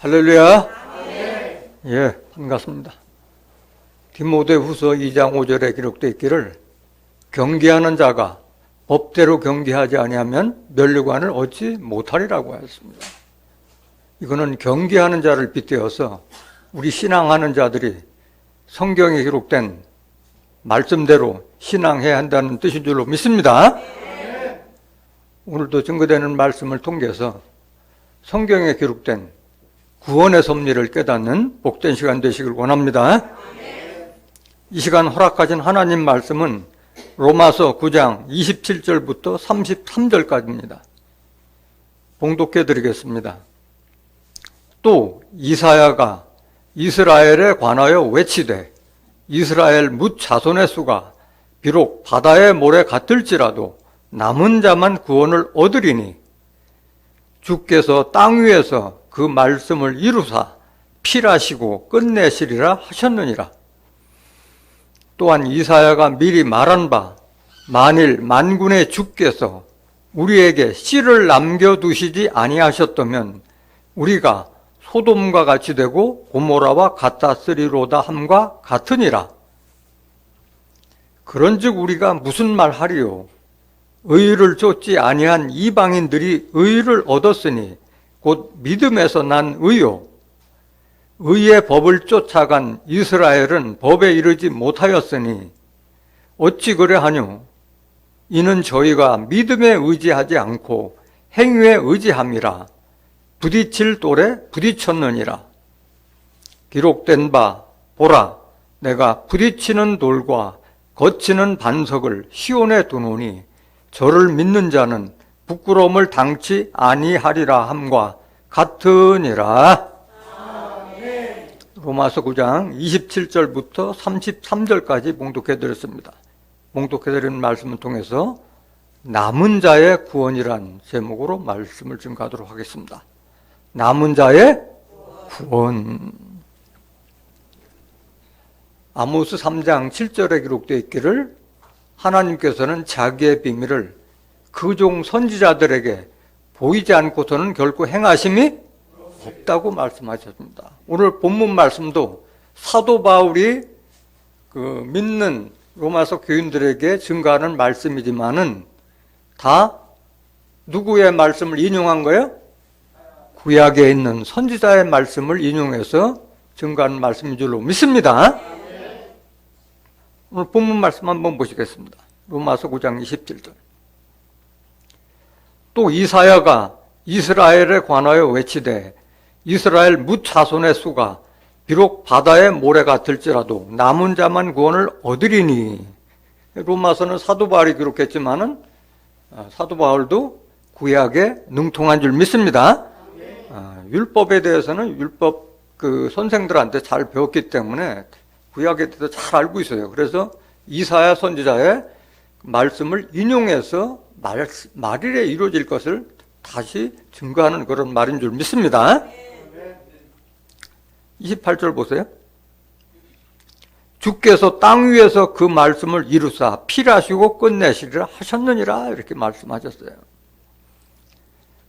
할렐루야. 예, 반갑습니다. 디모데후서 2장 5절에 기록되어 있기를 경계하는 자가 법대로 경계하지 아니하면 면류관을 얻지 못하리라고 하였습니다. 이거는 경계하는 자를 빗대어서 우리 신앙하는 자들이 성경에 기록된 말씀대로 신앙해야 한다는 뜻인 줄로 믿습니다. 오늘도 증거되는 말씀을 통해서 성경에 기록된 구원의 섭리를 깨닫는 복된 시간 되시길 원합니다. 이 시간 허락하신 하나님 말씀은 로마서 9장 27절부터 33절까지입니다. 봉독해 드리겠습니다. 또 이사야가 이스라엘에 관하여 외치되 이스라엘 뭇 자손의 수가 비록 바다의 모래 같을지라도 남은 자만 구원을 얻으리니 주께서 땅 위에서 그 말씀을 이루사 필하시고 끝내시리라 하셨느니라. 또한 이사야가 미리 말한 바 만일 만군의 주께서 우리에게 씨를 남겨두시지 아니하셨다면 우리가 소돔과 같이 되고 고모라와 같았으리로다 함과 같으니라. 그런즉 우리가 무슨 말 하리요? 의를 쫓지 아니한 이방인들이 의를 얻었으니 곧 믿음에서 난 의요. 의의 법을 쫓아간 이스라엘은 법에 이르지 못하였으니 어찌 그래하뇨? 이는 저희가 믿음에 의지하지 않고 행위에 의지함이라. 부딪힐 돌에 부딪혔느니라. 기록된 바 보라, 내가 부딪히는 돌과 거치는 반석을 시온에 두노니 저를 믿는 자는 부끄러움을 당치 아니하리라 함과 같으니라. 로마서 9장 27절부터 33절까지 봉독해드렸습니다. 봉독해드린 말씀을 통해서 남은 자의 구원이란 제목으로 말씀을 증거하도록 하겠습니다. 남은 자의 구원. 아모스 3장 7절에 기록되어 있기를 하나님께서는 자기의 비밀을 그 종 선지자들에게 보이지 않고서는 결코 행하심이 없다고 말씀하셨습니다. 오늘 본문 말씀도 사도 바울이 믿는 로마서 교인들에게 증거하는 말씀이지만은 다 누구의 말씀을 인용한 거예요? 구약에 있는 선지자의 말씀을 인용해서 증거하는 말씀인 줄로 믿습니다. 오늘 본문 말씀 한번 보시겠습니다. 로마서 9장 27절. 또 이사야가 이스라엘에 관하여 외치되 이스라엘 뭇 자손의 수가 비록 바다의 모래 같을지라도 남은 자만 구원을 얻으리니. 로마서는 사도 바울이 기록했지만은 사도 바울도 구약에 능통한 줄 믿습니다. 율법에 대해서는 율법 선생들한테 잘 배웠기 때문에 구약에 대해서 잘 알고 있어요. 그래서 이사야 선지자의 말씀을 인용해서 말일에 이루어질 것을 다시 증거하는 그런 말인 줄 믿습니다. 28절 보세요. 주께서 땅 위에서 그 말씀을 이루사 필하시고 끝내시리라 하셨느니라 이렇게 말씀하셨어요.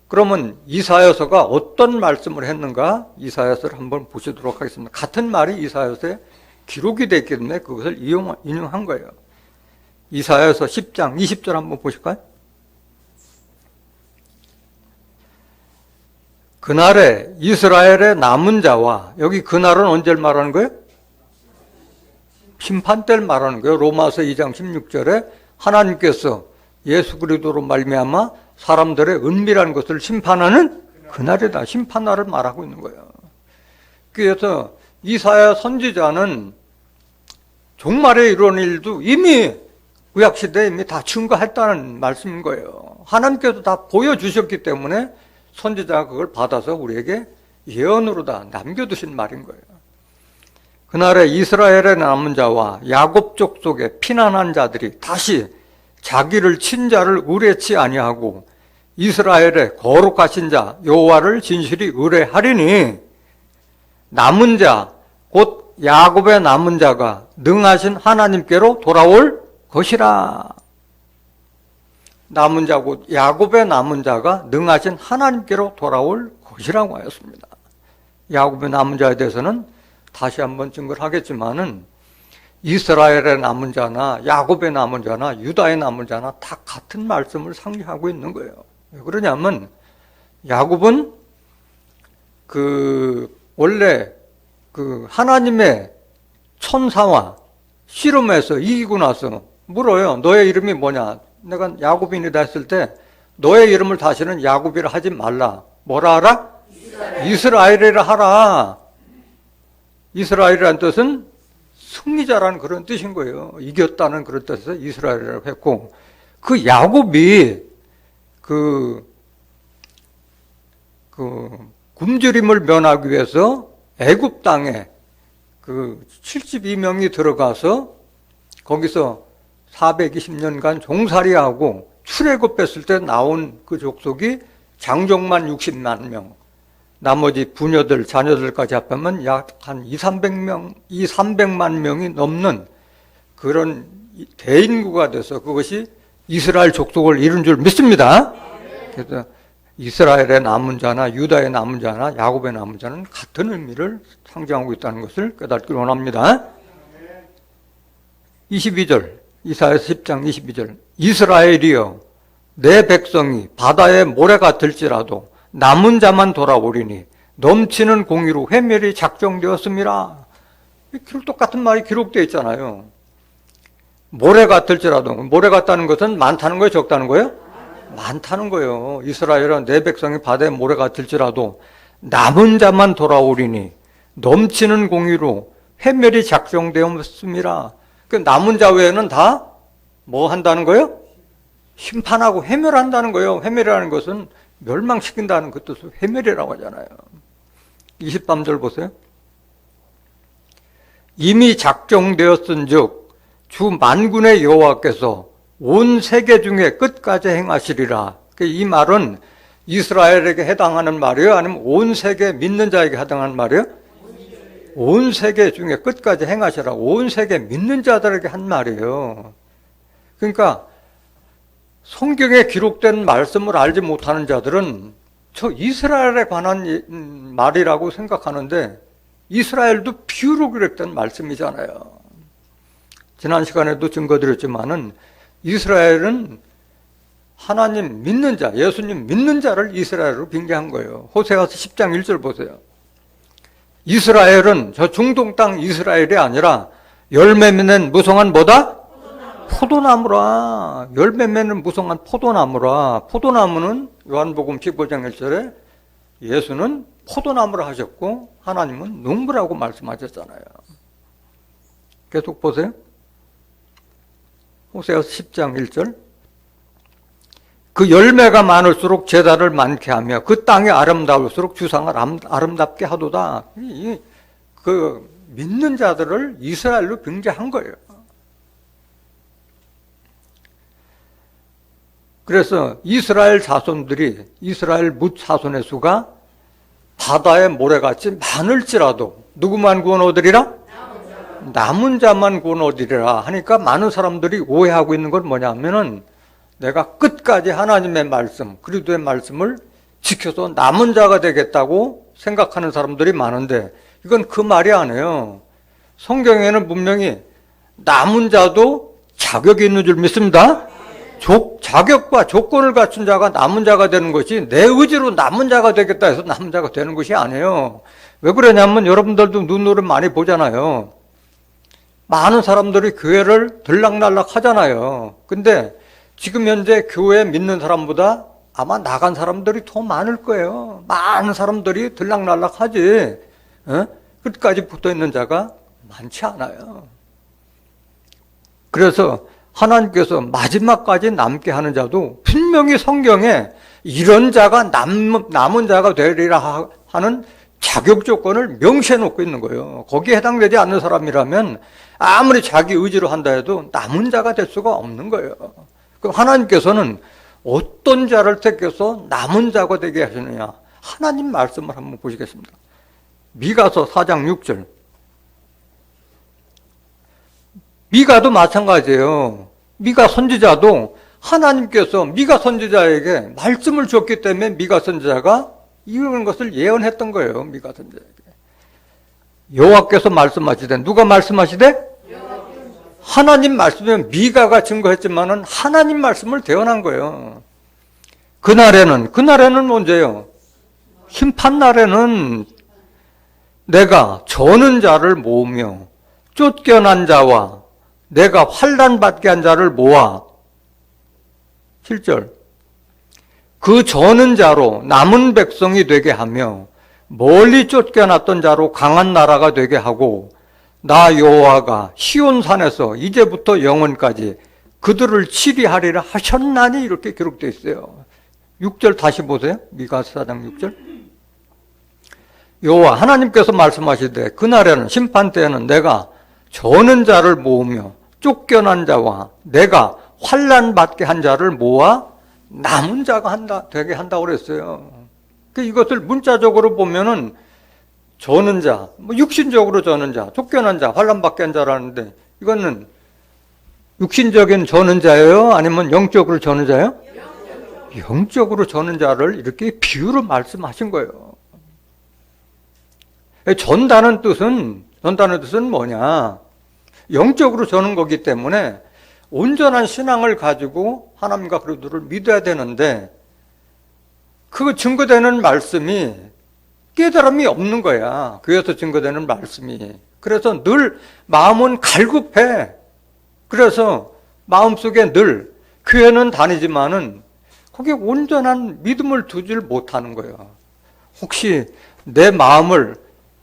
그러면 이사야서가 어떤 말씀을 했는가? 이사야서를 한번 보시도록 하겠습니다. 같은 말이 이사야서에 기록이 되어 있기 때문에 그것을 인용한 거예요. 이사야서 10장 20절 한번 보실까요? 그날에 이스라엘의 남은 자와, 여기 그날은 언제를 말하는 거예요? 심판 때를 말하는 거예요. 로마서 2장 16절에 하나님께서 예수 그리스도로 말미암아 사람들의 은밀한 것을 심판하는 그날이다. 심판날을 말하고 있는 거예요. 그래서 이사야 선지자는 종말에 이런 일도 이미 구약시대에 이미 다 증거했다는 말씀인 거예요. 하나님께서 다 보여주셨기 때문에 선지자가 그걸 받아서 우리에게 예언으로 다 남겨두신 말인 거예요. 그날에 이스라엘의 남은 자와 야곱 족속의 피난한 자들이 다시 자기를 친자를 의뢰치 아니하고 이스라엘의 거룩하신 자 여호와를 진실이 의뢰하리니 남은 자 곧 야곱의 남은 자가 능하신 하나님께로 돌아올 것이라. 남은 자 곧 야곱의 남은 자가 능하신 하나님께로 돌아올 것이라고 하였습니다. 야곱의 남은 자에 대해서는 다시 한번 증거를 하겠지만은 이스라엘의 남은 자나 야곱의 남은 자나 유다의 남은 자나 다 같은 말씀을 상기하고 있는 거예요. 왜 그러냐면 야곱은 원래 하나님의 천사와 씨름해서 이기고 나서 물어요. 너의 이름이 뭐냐? 내가 야곱인이다 했을 때 너의 이름을 다시는 야곱이라 하지 말라. 뭐라 하라? 이스라엘이라 하라. 이스라엘이라는 뜻은 승리자라는 그런 뜻인 거예요. 이겼다는 그런 뜻에서 이스라엘이라고 했고, 그 야곱이 굶주림을 면하기 위해서 애굽 땅에 72명이 들어가서 거기서 420년간 종살이하고 출애굽했을 때 나온 그 족속이 장족만 60만 명, 나머지 부녀들, 자녀들까지 합하면 약 한 300만 명이 넘는 그런 대인구가 돼서 그것이 이스라엘 족속을 이룬 줄 믿습니다. 그래서 이스라엘의 남은 자나 유다의 남은 자나 야곱의 남은 자는 같은 의미를 상징하고 있다는 것을 깨닫기 원합니다. 22절, 이사야서 10장 22절. 이스라엘이여 내 백성이 바다의 모래 같을지라도 남은 자만 돌아오리니 넘치는 공의로 회멸이 작정되었음이라. 똑같은 말이 기록되어 있잖아요. 모래 같을지라도, 모래 같다는 것은 많다는 거예요, 적다는 거예요? 많다는 거예요. 이스라엘은 내 백성이 바다의 모래 같을지라도 남은 자만 돌아오리니 넘치는 공의로 회멸이 작정되었음이라. 그 남은 자 외에는 다 뭐 한다는 거예요? 심판하고 회멸한다는 거예요. 회멸이라는 것은 멸망시킨다는 그 뜻을 회멸이라고 하잖아요. 23절 보세요. 이미 작정되었은즉 주 만군의 여호와께서 온 세계 중에 끝까지 행하시리라. 이 말은 이스라엘에게 해당하는 말이에요? 아니면 온 세계 믿는 자에게 해당하는 말이에요? 온 세계 중에 끝까지 행하시라. 온 세계 믿는 자들에게 한 말이에요. 그러니까 성경에 기록된 말씀을 알지 못하는 자들은 저 이스라엘에 관한 말이라고 생각하는데 이스라엘도 비유로 기록된 말씀이잖아요. 지난 시간에도 증거드렸지만은 이스라엘은 하나님 믿는 자, 예수님 믿는 자를 이스라엘로 빙자한 거예요. 호세아서 10장 1절 보세요. 이스라엘은 저 중동 땅 이스라엘이 아니라 열매 맺는 무성한 뭐다? 포도나무라. 열매 맺는 무성한 포도나무라. 포도나무는 요한복음 15장 1절에 예수는 포도나무라 하셨고 하나님은 농부라고 말씀하셨잖아요. 계속 보세요. 호세아서 10장 1절. 그 열매가 많을수록 제사를 많게 하며 그 땅이 아름다울수록 주상을 아름답게 하도다. 그 믿는 자들을 이스라엘로 빙자한 거예요. 그래서 이스라엘 자손들이 이스라엘 뭇 자손의 수가 바다의 모래같이 많을지라도 누구만 구원 얻으리라? 남은 자만 구원 얻으리라 하니까 많은 사람들이 오해하고 있는 건 뭐냐면은 내가 끝까지 하나님의 말씀, 그리스도의 말씀을 지켜서 남은 자가 되겠다고 생각하는 사람들이 많은데 이건 그 말이 아니에요. 성경에는 분명히 남은 자도 자격이 있는 줄 믿습니다. 자격과 조건을 갖춘 자가 남은 자가 되는 것이 내 의지로 남은 자가 되겠다 해서 남은 자가 되는 것이 아니에요. 왜 그러냐면 여러분들도 눈으로 많이 보잖아요. 많은 사람들이 교회를 들락날락 하잖아요. 근데 지금 현재 교회 믿는 사람보다 아마 나간 사람들이 더 많을 거예요. 많은 사람들이 들락날락 하지. 끝까지 붙어있는 자가 많지 않아요. 그래서 하나님께서 마지막까지 남게 하는 자도 분명히 성경에 이런 자가 남은 자가 되리라 하는 자격 조건을 명시해 놓고 있는 거예요. 거기에 해당되지 않는 사람이라면 아무리 자기 의지로 한다 해도 남은 자가 될 수가 없는 거예요. 그럼 하나님께서는 어떤 자를 택해서 남은 자가 되게 하시느냐? 하나님 말씀을 한번 보시겠습니다. 미가서 4장 6절. 미가도 마찬가지예요. 미가 선지자도 하나님께서 미가 선지자에게 말씀을 줬기 때문에 미가 선지자가 이런 것을 예언했던 거예요. 미가 선지자에게. 여호와께서 말씀하시되. 누가 말씀하시되? 하나님 말씀이면 미가가 증거했지만은 하나님 말씀을 대언한 거예요. 그날에는 언제요? 심판 날에는 내가 저는 자를 모으며 쫓겨난 자와 내가 환난 받게 한 자를 모아. 7절. 그 저는 자로 남은 백성이 되게 하며 멀리 쫓겨났던 자로 강한 나라가 되게 하고 나 여호와가 시온산에서 이제부터 영원까지 그들을 치리하리라 하셨나니 이렇게 기록되어 있어요. 6절 다시 보세요. 미가 4장 6절. 여호와 하나님께서 말씀하시되 그날에는 심판 때에는 내가 저는 자를 모으며 쫓겨난 자와 내가 환난 받게 한 자를 모아 남은 자가 되게 한다고 그랬어요. 이것을 문자적으로 보면은 저는 자, 육신적으로 저는 자, 쫓겨난 자, 환난 받게 한 자라는데 이거는 육신적인 저는 자예요? 아니면 영적으로 저는 자예요? 영적으로 저는 자를 이렇게 비유로 말씀하신 거예요. 전다는 뜻은 뭐냐? 영적으로 저는 거기 때문에 온전한 신앙을 가지고 하나님과 그리스도를 믿어야 되는데 그 증거되는 말씀이 깨달음이 없는 거야. 그에서 증거되는 말씀이. 그래서 늘 마음은 갈급해. 그래서 마음속에 늘 교회는 다니지만은 거기에 온전한 믿음을 두질 못하는 거예요. 혹시 내 마음을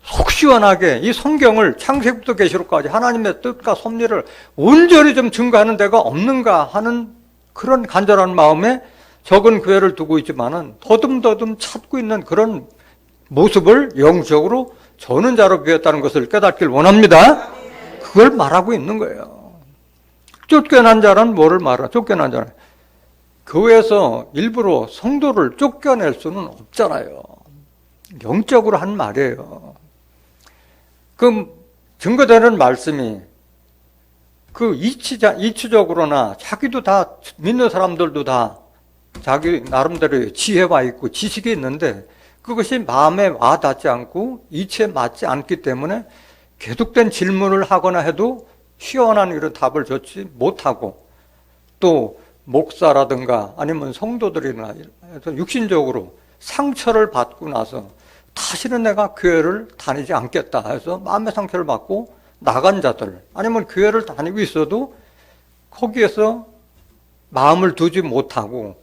속 시원하게 이 성경을 창세기부터 계시록까지 하나님의 뜻과 섭리를 온전히 좀 증거하는 데가 없는가 하는 그런 간절한 마음에 적은 교회를 두고 있지만은 더듬더듬 찾고 있는 그런 모습을 영적으로 저는 자로 비웠다는 것을 깨닫길 원합니다. 그걸 말하고 있는 거예요. 쫓겨난 자는 뭐를 말하나? 쫓겨난 자는 교회에서 일부러 성도를 쫓겨낼 수는 없잖아요. 영적으로 한 말이에요. 그 증거되는 말씀이 그 이치적으로나 자기도 다 믿는 사람들도 다 자기 나름대로의 지혜가 있고 지식이 있는데 그것이 마음에 와닿지 않고 이치에 맞지 않기 때문에 계속된 질문을 하거나 해도 시원한 이런 답을 줬지 못하고 또 목사라든가 아니면 성도들이나 해서 육신적으로 상처를 받고 나서 다시는 내가 교회를 다니지 않겠다 해서 마음의 상처를 받고 나간 자들 아니면 교회를 다니고 있어도 거기에서 마음을 두지 못하고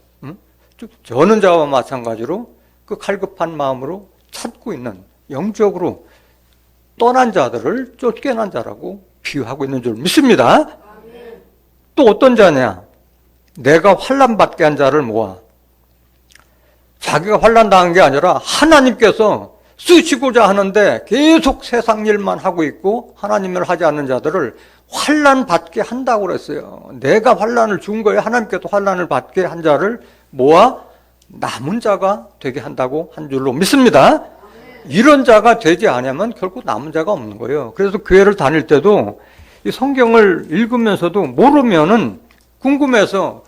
저는 자와 마찬가지로 그 갈급한 마음으로 찾고 있는 영적으로 떠난 자들을 쫓겨난 자라고 비유하고 있는 줄 믿습니다. 또 어떤 자냐? 내가 환난 받게 한 자를 모아. 자기가 환난 당한 게 아니라 하나님께서 쓰시고자 하는데 계속 세상 일만 하고 있고 하나님을 하지 않는 자들을 환난 받게 한다고 그랬어요. 내가 환난을 준 거예요. 하나님께서 환난을 받게 한 자를 모아 남은 자가 되게 한다고 한 줄로 믿습니다. 이런 자가 되지 않으면 결국 남은 자가 없는 거예요. 그래서 교회를 다닐 때도 이 성경을 읽으면서도 모르면은 궁금해서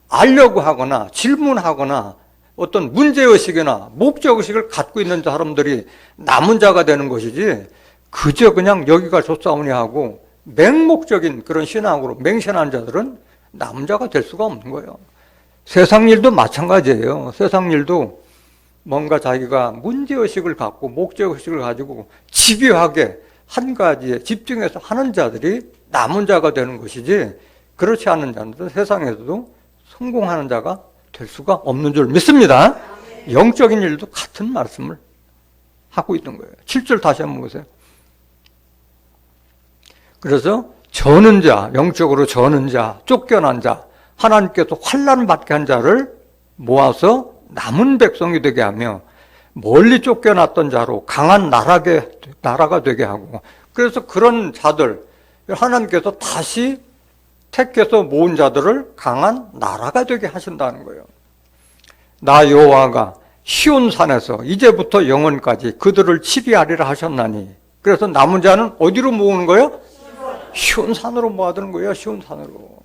알려고 하거나 질문하거나 어떤 문제의식이나 목적의식을 갖고 있는 사람들이 남은 자가 되는 것이지 그저 그냥 여기가 좋사오니 하고 맹목적인 그런 신앙으로 맹신하는 자들은 남은 자가 될 수가 없는 거예요. 세상 일도 마찬가지예요. 세상 일도 뭔가 자기가 문제의식을 갖고 목적의식을 가지고 집요하게 한 가지에 집중해서 하는 자들이 남은 자가 되는 것이지 그렇지 않은 자들은 세상에서도 성공하는 자가 될 수가 없는 줄 믿습니다. 영적인 일도 같은 말씀을 하고 있는 거예요. 7절 다시 한번 보세요. 그래서 저는 자, 영적으로 저는 자, 쫓겨난 자, 하나님께서 환난 받게 한 자를 모아서 남은 백성이 되게 하며 멀리 쫓겨났던 자로 강한 나라가 되게 하고 그래서 그런 자들 하나님께서 다시 택해서 모은 자들을 강한 나라가 되게 하신다는 거예요. 나 여호와가 시온산에서 이제부터 영원까지 그들을 치리하리라 하셨나니 그래서 남은 자는 어디로 모으는 거예요? 시온산으로 모아두는 거예요. 시온산으로.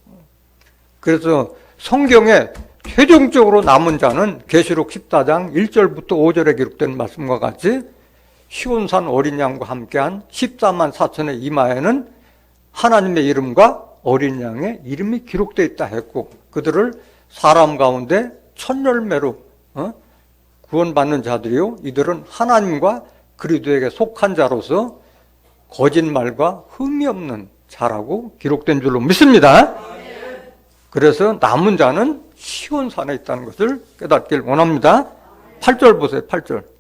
그래서 성경에 최종적으로 남은 자는 계시록 14장 1절부터 5절에 기록된 말씀과 같이 시온산 어린 양과 함께한 14만 4천의 이마에는 하나님의 이름과 어린 양의 이름이 기록되어 있다 했고, 그들을 사람 가운데 첫 열매로 구원받는 자들이요, 이들은 하나님과 그리스도에게 속한 자로서 거짓말과 흠이 없는 자라고 기록된 줄로 믿습니다. 그래서 남은 자는 시온산에 있다는 것을 깨닫길 원합니다. 8절 보세요. 8절.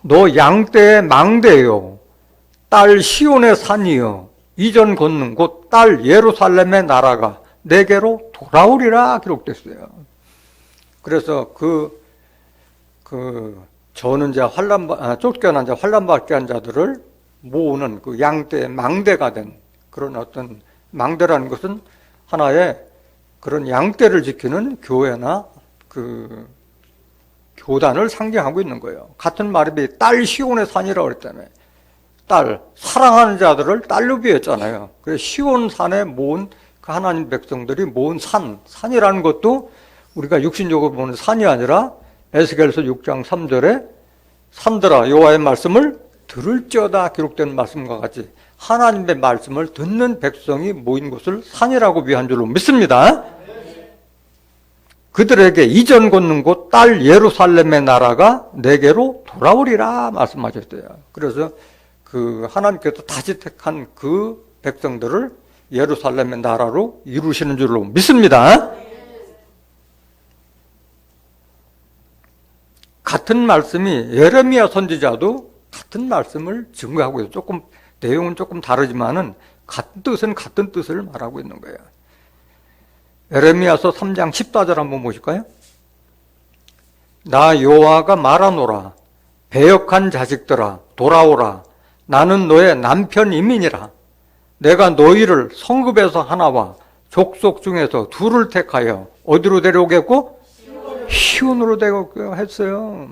너 양떼의 망대요, 딸 시온의 산이요, 이전 걷는 곳 딸 예루살렘의 나라가 내게로 돌아오리라 기록됐어요. 그래서 저는 자 쫓겨난 자 환난받게 한 자들을 모으는 그 양떼의 망대가 된 그런 어떤, 망대라는 것은 하나의 그런 양떼를 지키는 교회나 그 교단을 상징하고 있는 거예요. 같은 말이 딸 시온의 산이라고 그랬다며. 딸, 사랑하는 자들을 딸로 비했잖아요. 그래서 시온 산에 모은 그 하나님 백성들이 모은 산이라는 것도 우리가 육신적으로 보는 산이 아니라 에스겔서 6장 3절에 산들아 여호와의 말씀을 들을지어다 기록된 말씀과 같이 하나님의 말씀을 듣는 백성이 모인 곳을 산이라고 위한 줄로 믿습니다. 그들에게 이전 걷는 곳 딸 예루살렘의 나라가 내게로 돌아오리라 말씀하셨어요. 그래서 그 하나님께서 다시 택한 그 백성들을 예루살렘의 나라로 이루시는 줄로 믿습니다. 같은 말씀이 예레미야 선지자도 같은 말씀을 증거하고 있어요. 내용은 조금 다르지만은 같은 뜻은 같은 뜻을 말하고 있는 거예요. 에레미야서 3장 14절 한번 보실까요? 나 여호와가 말하노라, 배역한 자식들아 돌아오라, 나는 너의 남편이민이라. 내가 너희를 성읍에서 하나와 족속 중에서 둘을 택하여 어디로 데려오겠고? 시온으로 데려오겠고 했어요.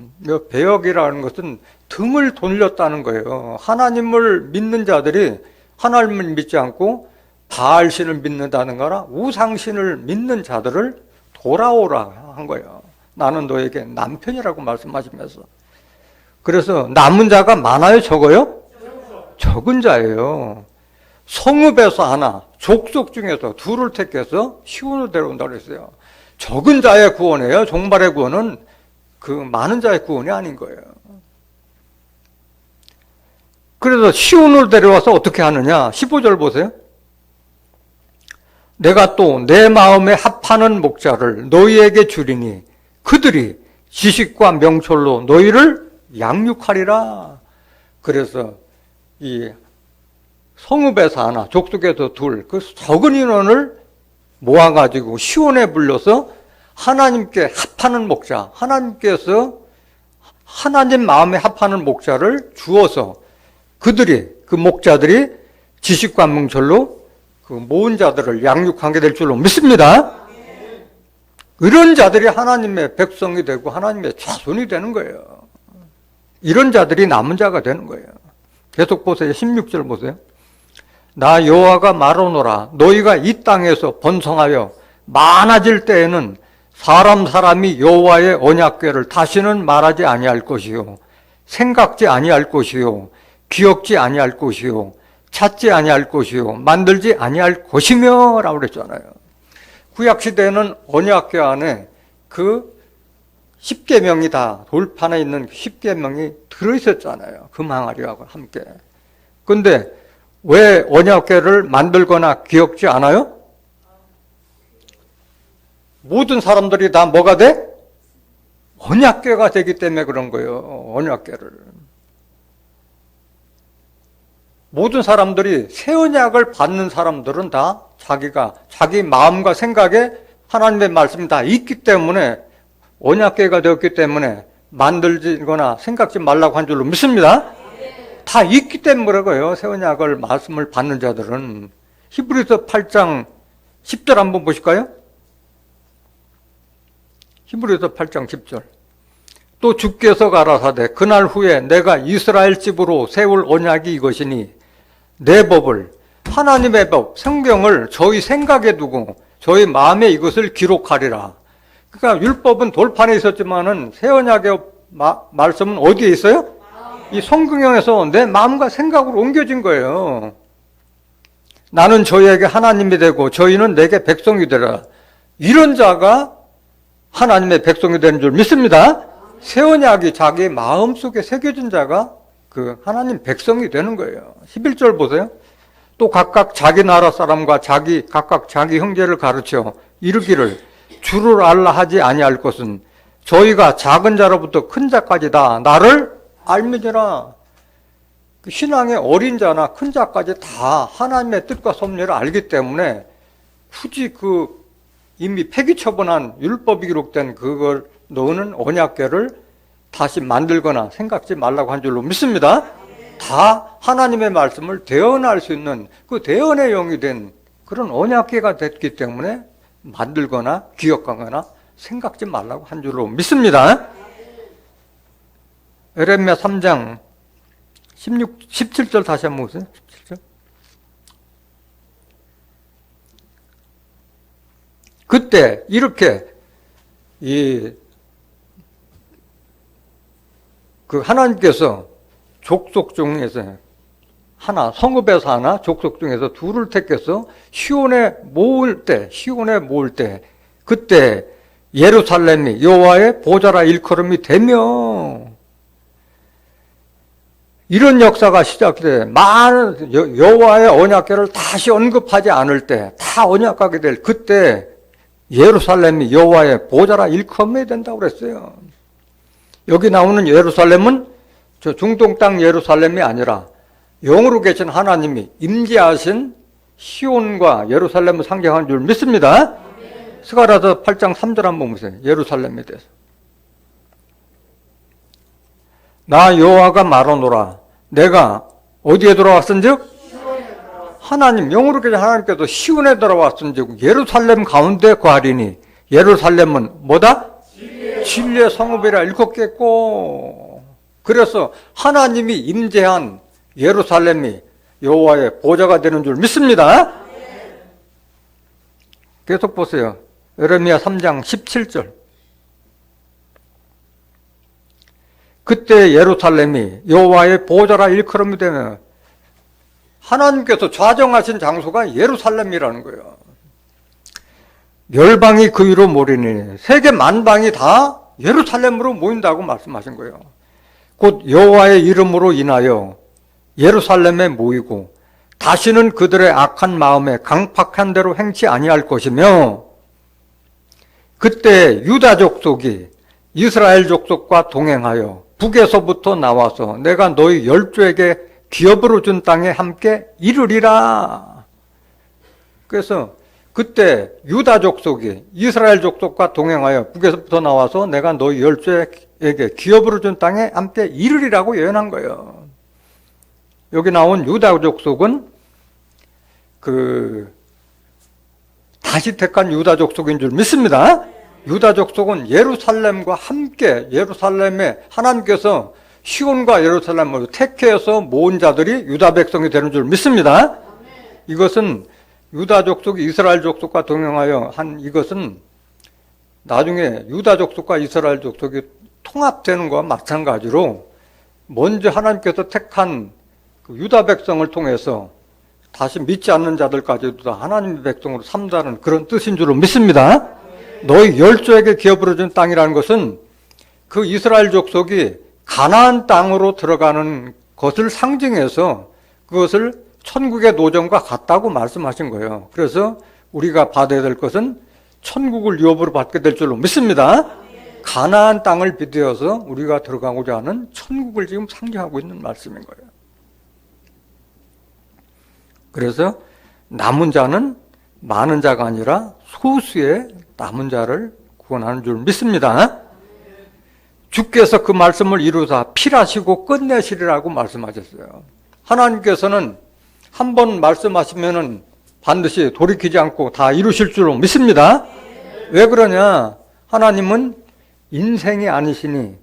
배역이라는 것은 등을 돌렸다는 거예요. 하나님을 믿는 자들이 하나님을 믿지 않고 바알신을 믿는다는 거라 우상신을 믿는 자들을 돌아오라 한 거예요. 나는 너에게 남편이라고 말씀하시면서. 그래서 남은 자가 많아요, 적어요? 적은 자예요. 성읍에서 하나, 족속 중에서 둘을 택해서 시온으로 데려온다고 했어요. 적은 자의 구원이에요. 종말의 구원은 그 많은 자의 구원이 아닌 거예요. 그래서 시온으로 데려와서 어떻게 하느냐? 15절 보세요. 내가 또 내 마음에 합하는 목자를 너희에게 주리니 그들이 지식과 명철로 너희를 양육하리라. 그래서 이 성읍에서 하나, 족속에서 둘, 그 적은 인원을 모아가지고 시온에 불러서 하나님께 합하는 목자, 하나님께서 하나님 마음에 합하는 목자를 주어서 그 목자들이 지식과 명철로 그 모은 자들을 양육하게 될 줄로 믿습니다. 이런 자들이 하나님의 백성이 되고 하나님의 자손이 되는 거예요. 이런 자들이 남은 자가 되는 거예요. 계속 보세요. 16절 보세요. 나 여호와가 말하노라, 너희가 이 땅에서 번성하여 많아질 때에는 사람이 여호와의 언약궤를 다시는 말하지 아니할 것이요, 생각지 아니할 것이요, 기억지 아니할 것이요, 찾지 아니할 것이요, 만들지 아니할 것이며 라고 그랬잖아요. 구약시대에는 언약궤 안에 그 10계명이 다 돌판에 있는 10계명이 들어있었잖아요. 금항아리하고 함께. 근데 왜 언약궤를 만들거나 기억지 않아요? 모든 사람들이 다 뭐가 돼? 언약궤가 되기 때문에 그런 거예요. 언약궤를. 모든 사람들이 새 언약을 받는 사람들은 다 자기 마음과 생각에 하나님의 말씀이 다 있기 때문에 언약궤가 되었기 때문에 만들거나 생각지 말라고 한 줄로 믿습니다. 다 있기 때문에 그런 거예요. 새 언약을 말씀을 받는 자들은. 히브리서 8장 10절 한번 보실까요? 히브리서 8장 10절. 또 주께서 가라사대 그날 후에 내가 이스라엘 집으로 세울 언약이 이것이니 내 법을, 하나님의 법, 성경을 저희 생각에 두고 저희 마음에 이것을 기록하리라. 그러니까 율법은 돌판에 있었지만은 새 언약의 말씀은 어디에 있어요? 이 성경에서 내 마음과 생각으로 옮겨진 거예요. 나는 저희에게 하나님이 되고 저희는 내게 백성이 되라. 이런 자가 하나님의 백성이 되는 줄 믿습니다. 새 언약이 자기 마음속에 새겨진 자가 그 하나님 백성이 되는 거예요. 11절 보세요. 또 각각 자기 나라 사람과 각각 자기 형제를 가르쳐 이르기를 주를 알라 하지 아니할 것은 저희가 작은 자로부터 큰 자까지 다 나를 알미니라. 신앙의 어린 자나 큰 자까지 다 하나님의 뜻과 섭리를 알기 때문에 굳이 이미 폐기 처분한 율법이 기록된 그걸 넣는 언약궤를 다시 만들거나 생각지 말라고 한 줄로 믿습니다. 다 하나님의 말씀을 대언할 수 있는 그 대언의 영이 된 그런 언약궤가 됐기 때문에 만들거나 기억하거나 생각지 말라고 한 줄로 믿습니다. 에레미야 3장 17절 다시 한번 보세요. 17절. 그때 이렇게 하나님께서 족속 중에서 하나, 성읍에서 하나, 족속 중에서 둘을 택해서 시온에 모을 때 그때 예루살렘이 여호와의 보좌라 일컬음이 되며 이런 역사가 시작돼 많은 여호와의 언약궤를 다시 언급하지 않을 때 다 언약하게 될 그때 예루살렘이 여호와의 보좌라 일컬음이 된다고 그랬어요. 여기 나오는 예루살렘은 저 중동 땅 예루살렘이 아니라 영으로 계신 하나님이 임재하신 시온과 예루살렘을 상징하는 줄 믿습니다. 스가랴서 8장 3절 한번 보세요. 예루살렘에 대해서. 나 여호와가 말하노라. 내가 어디에 돌아왔은즉? 하나님, 영으로 계신 하나님께서 시온에 돌아왔은즉 예루살렘 가운데 거하리니 예루살렘은 뭐다? 진리의 성읍이라 일컫겠고. 그래서 하나님이 임재한 예루살렘이 여호와의 보좌가 되는 줄 믿습니다. 계속 보세요. 에레미야 3장 17절. 그때 예루살렘이 여호와의 보좌라 일컬음이 되면 하나님께서 좌정하신 장소가 예루살렘이라는 거예요. 멸방이 그 위로 모이니 세계 만방이 다 예루살렘으로 모인다고 말씀하신 거예요. 곧 여호와의 이름으로 인하여 예루살렘에 모이고 다시는 그들의 악한 마음에 강팍한 대로 행치 아니할 것이며 그때 유다 족속이 이스라엘 족속과 동행하여 북에서부터 나와서 내가 너희 열조에게 기업으로 준 땅에 함께 이르리라. 그래서 그때 유다 족속이 이스라엘 족속과 동행하여 북에서부터 나와서 내가 너희 열조에게 기업으로 준 땅에 함께 이르리라고 예언한 거예요. 여기 나온 유다 족속은 다시 택한 유다 족속인 줄 믿습니다. 유다 족속은 예루살렘과 함께 예루살렘에 하나님께서 시온과 예루살렘을 택해서 모은 자들이 유다 백성이 되는 줄 믿습니다. 이것은 유다 족속이 이스라엘 족속과 동행하여 한 이것은 나중에 유다 족속과 이스라엘 족속이 통합되는 것과 마찬가지로 먼저 하나님께서 택한 그 유다 백성을 통해서 다시 믿지 않는 자들까지도 다 하나님의 백성으로 삼자는 그런 뜻인 줄로 믿습니다. 너희 열조에게 기업으로 준 땅이라는 것은 그 이스라엘 족속이 가나안 땅으로 들어가는 것을 상징해서 그것을 천국의 노정과 같다고 말씀하신 거예요. 그래서 우리가 받아야 될 것은 천국을 유업으로 받게 될 줄로 믿습니다. 가나안 땅을 빗대어서 우리가 들어가고자 하는 천국을 지금 상징하고 있는 말씀인 거예요. 그래서 남은 자는 많은 자가 아니라 소수의 남은 자를 구원하는 줄 믿습니다. 주께서 그 말씀을 이루사 필하시고 끝내시리라고 말씀하셨어요. 하나님께서는 한 번 말씀하시면은 반드시 돌이키지 않고 다 이루실 줄로 믿습니다. 왜 그러냐? 하나님은 인생이 아니시니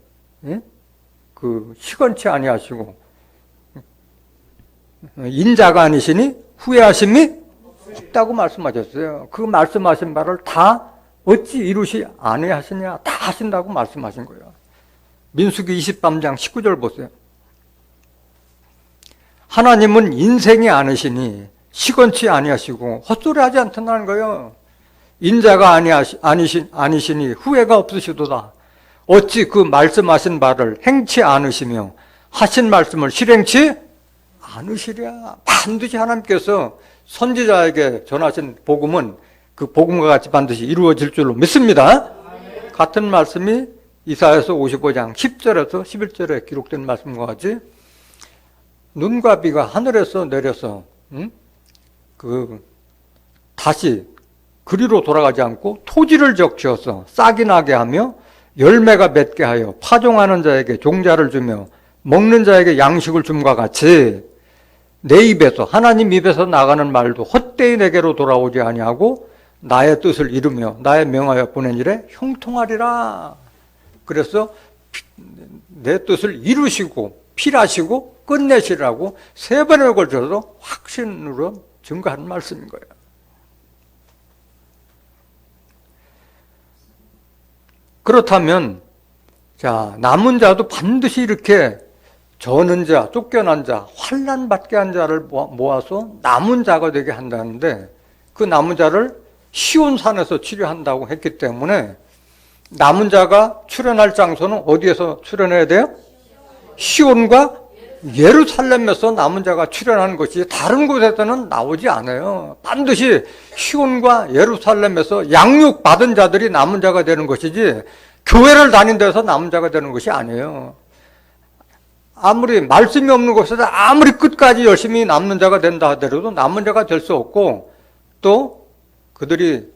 시건치 아니하시고 인자가 아니시니 후회하심이 없다고 말씀하셨어요. 그 말씀하신 바를 다 어찌 이루시 아니하시냐? 다 하신다고 말씀하신 거예요. 민수기 23장 19절 보세요. 하나님은 인생이 아니시니 시건치 아니하시고 헛소리하지 않던다는 거예요. 인자가 아니시니 후회가 없으시도다. 어찌 그 말씀하신 바를 행치 않으시며 하신 말씀을 실행치 않으시랴. 반드시 하나님께서 선지자에게 전하신 복음은 그 복음과 같이 반드시 이루어질 줄로 믿습니다. 같은 말씀이 이사야서 55장 10절에서 11절에 기록된 말씀과 같이 눈과 비가 하늘에서 내려서 다시 그리로 돌아가지 않고 토지를 적셔서 싹이 나게 하며 열매가 맺게 하여 파종하는 자에게 종자를 주며 먹는 자에게 양식을 줌과 같이 내 입에서 하나님 입에서 나가는 말도 헛되이 내게로 돌아오지 아니하고 나의 뜻을 이루며 나의 명하여 보낸 일에 형통하리라. 그래서 내 뜻을 이루시고 필하시고 끝내시라고 3번에 걸쳐서 확신으로 증거하는 말씀인 거예요. 그렇다면 자, 남은 자도 반드시 이렇게 저는 자, 쫓겨난 자, 환난 받게 한 자를 모아서 남은 자가 되게 한다는데 그 남은 자를 시온산에서 치료한다고 했기 때문에 남은 자가 출현할 장소는 어디에서 출현해야 돼요? 시온과 예루살렘에서 남은 자가 출현하는 것이 다른 곳에서는 나오지 않아요. 반드시 시온과 예루살렘에서 양육받은 자들이 남은 자가 되는 것이지 교회를 다닌 데서 남은 자가 되는 것이 아니에요. 아무리 말씀이 없는 곳에서 아무리 끝까지 열심히 남는 자가 된다 하더라도 남은 자가 될 수 없고 또 그들이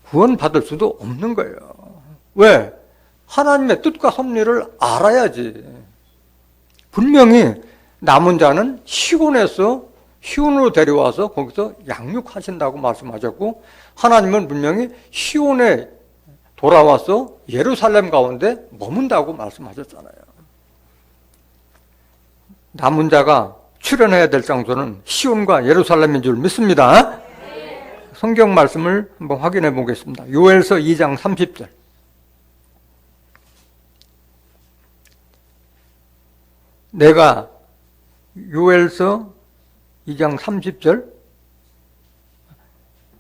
구원받을 수도 없는 거예요. 왜? 하나님의 뜻과 섭리를 알아야지. 분명히 남은 자는 시온으로 데려와서 거기서 양육하신다고 말씀하셨고 하나님은 분명히 시온에 돌아와서 예루살렘 가운데 머문다고 말씀하셨잖아요. 남은 자가 출현해야 될 장소는 시온과 예루살렘인 줄 믿습니다. 성경 말씀을 한번 확인해 보겠습니다. 요엘서 2장 30절. 내가 요엘서 2장 30절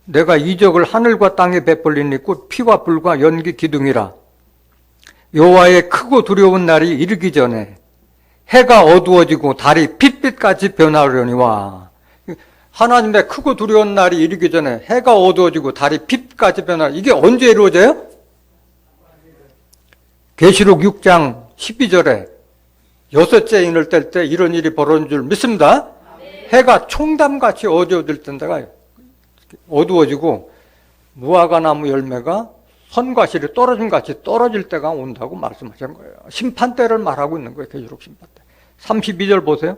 내가 이적을 하늘과 땅에 베풀리니 곧 피와 불과 연기 기둥이라. 여호와의 크고 두려운 날이 이르기 전에 해가 어두워지고 달이 핏빛같이 변하려니와. 하나님의 크고 두려운 날이 이르기 전에 해가 어두워지고 달이 핏같이 변하려. 이게 언제 이루어져요? 계시록 6장 12절에 6째 인을 뗄 때 이런 일이 벌어진 줄 믿습니다. 해가 총담같이 어두워질 때가 어두워지고 무화과 나무 열매가 선과 실이 떨어짐같이 떨어질 때가 온다고 말씀하신 거예요. 심판대를 말하고 있는 거예요. 계시록 심판대. 32절 보세요.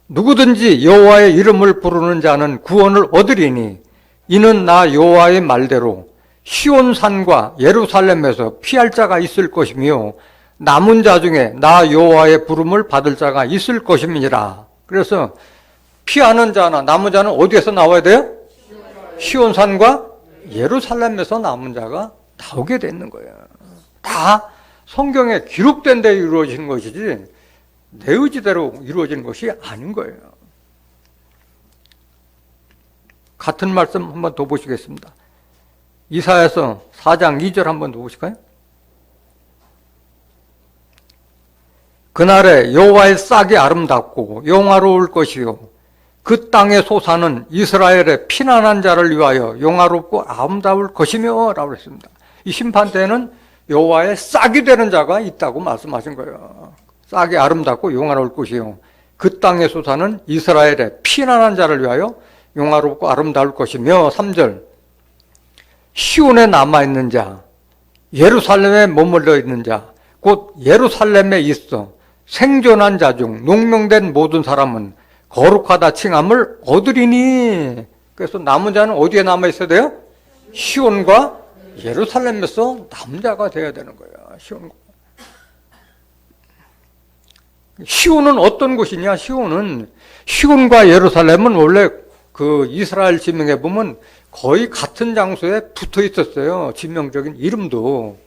누구든지 여호와의 이름을 부르는 자는 구원을 얻으리니 이는 나 여호와의 말대로 시온산과 예루살렘에서 피할 자가 있을 것이며 남은 자 중에 나 여호와의 부름을 받을 자가 있을 것임이니라. 그래서 피하는 자나 남은 자는 어디에서 나와야 돼요? 시온산과 예루살렘에서 남은 자가 나오게 되는 거예요. 다 성경에 기록된 데 이루어진 것이지 내 의지대로 이루어진 것이 아닌 거예요. 같은 말씀 한번 더 보시겠습니다. 이사야서 4장 2절 한번 더 보실까요? 그날에 여호와의 싹이 아름답고 영화로울 것이요 그 땅의 소사는 이스라엘의 피난한 자를 위하여 영화롭고 아름다울 것이며 라고 했습니다. 이 심판 때는 여호와의 싹이 되는 자가 있다고 말씀하신 거예요. 싹이 아름답고 영화로울 것이요 그 땅의 소사는 이스라엘의 피난한 자를 위하여 영화롭고 아름다울 것이며 3절 시온에 남아있는 자 예루살렘에 머물러 있는 자 곧 예루살렘에 있어 생존한 자 중 농명된 모든 사람은 거룩하다 칭함을 얻으리니. 그래서 남은 자는 어디에 남아 있어야 돼요? 시온과 예루살렘에서 남은 자가 되어야 되는 거예요. 시온은 어떤 곳이냐? 시온과 예루살렘은 원래 그 이스라엘 지명에 보면 거의 같은 장소에 붙어 있었어요. 지명적인 이름도.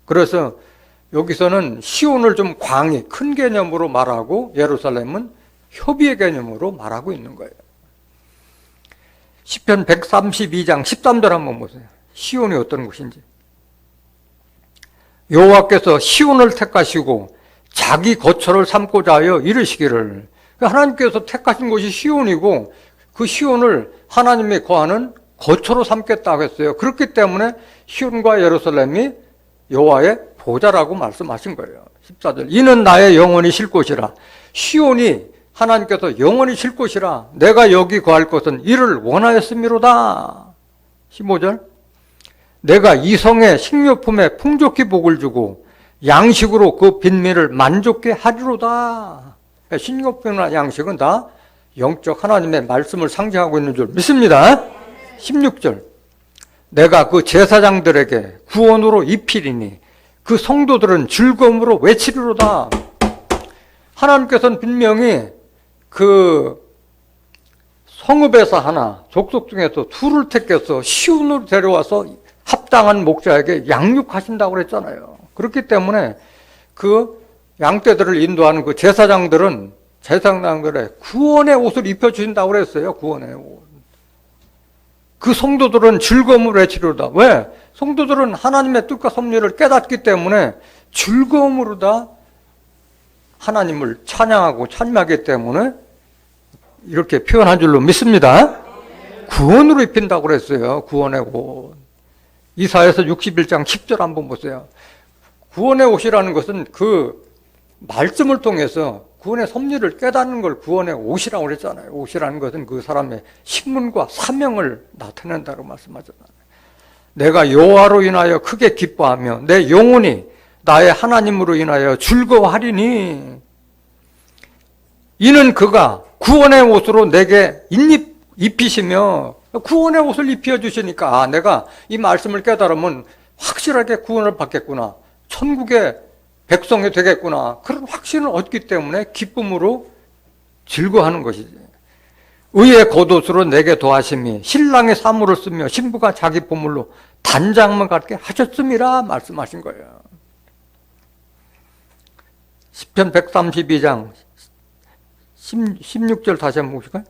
그래서 여기서는 시온을 좀 광이 큰 개념으로 말하고 예루살렘은 협의의 개념으로 말하고 있는 거예요. 시편 132장 13절 한번 보세요. 시온이 어떤 곳인지. 여호와께서 시온을 택하시고 자기 거처를 삼고자 하여 이르시기를. 하나님께서 택하신 곳이 시온이고 그 시온을 하나님이 거하는 거처로 삼겠다고 했어요. 그렇기 때문에 시온과 예루살렘이 여호와의 보좌라고 말씀하신 거예요. 14절. 이는 나의 영원히 쉴 곳이라. 시온이 하나님께서 영원히 쉴 곳이라. 내가 여기 거할 것은 이를 원하였음이로다. 15절. 내가 이성의 식료품에 풍족히 복을 주고 양식으로 그 빈민을 만족케 하리로다. 식료품이나 양식은 다 영적 하나님의 말씀을 상징하고 있는 줄 믿습니다. 16절. 내가 그 제사장들에게 구원으로 입히리니 그 성도들은 즐거움으로 외치리로다. 하나님께서는 분명히 그 성읍에서 하나, 족속 중에서 둘을 택해서 시온으로 데려와서 합당한 목자에게 양육하신다고 그랬잖아요. 그렇기 때문에 그 양떼들을 인도하는 그 제사장들의 구원의 옷을 입혀주신다고 그랬어요. 구원의 옷. 그 성도들은 즐거움으로 외치리로다. 왜? 성도들은 하나님의 뜻과 섭리를 깨닫기 때문에 즐거움으로 다 하나님을 찬양하고 찬미하기 때문에 이렇게 표현한 줄로 믿습니다. 구원으로 입힌다고 그랬어요. 구원의 옷. 이사야서 61장 10절 한번 보세요. 구원의 옷이라는 것은 그 말씀을 통해서 구원의 섭리를 깨닫는 걸 구원의 옷이라고 그랬잖아요. 옷이라는 것은 그 사람의 신분과 사명을 나타낸다고 말씀하잖아요. 내가 여호와로 인하여 크게 기뻐하며 내 영혼이 나의 하나님으로 인하여 즐거워하리니 이는 그가 구원의 옷으로 내게 입히시며 구원의 옷을 입혀주시니까 내가 이 말씀을 깨달으면 확실하게 구원을 받겠구나. 천국의 백성이 되겠구나. 그런 확신을 얻기 때문에 기쁨으로 즐거워하는 것이지. 의의 겉옷으로 내게 더하심이 신랑의 사물을 쓰며 신부가 자기 보물로 단장만 갖게 하셨음이라 말씀하신 거예요. 시편 132장 16절 다시 한번 보실까요?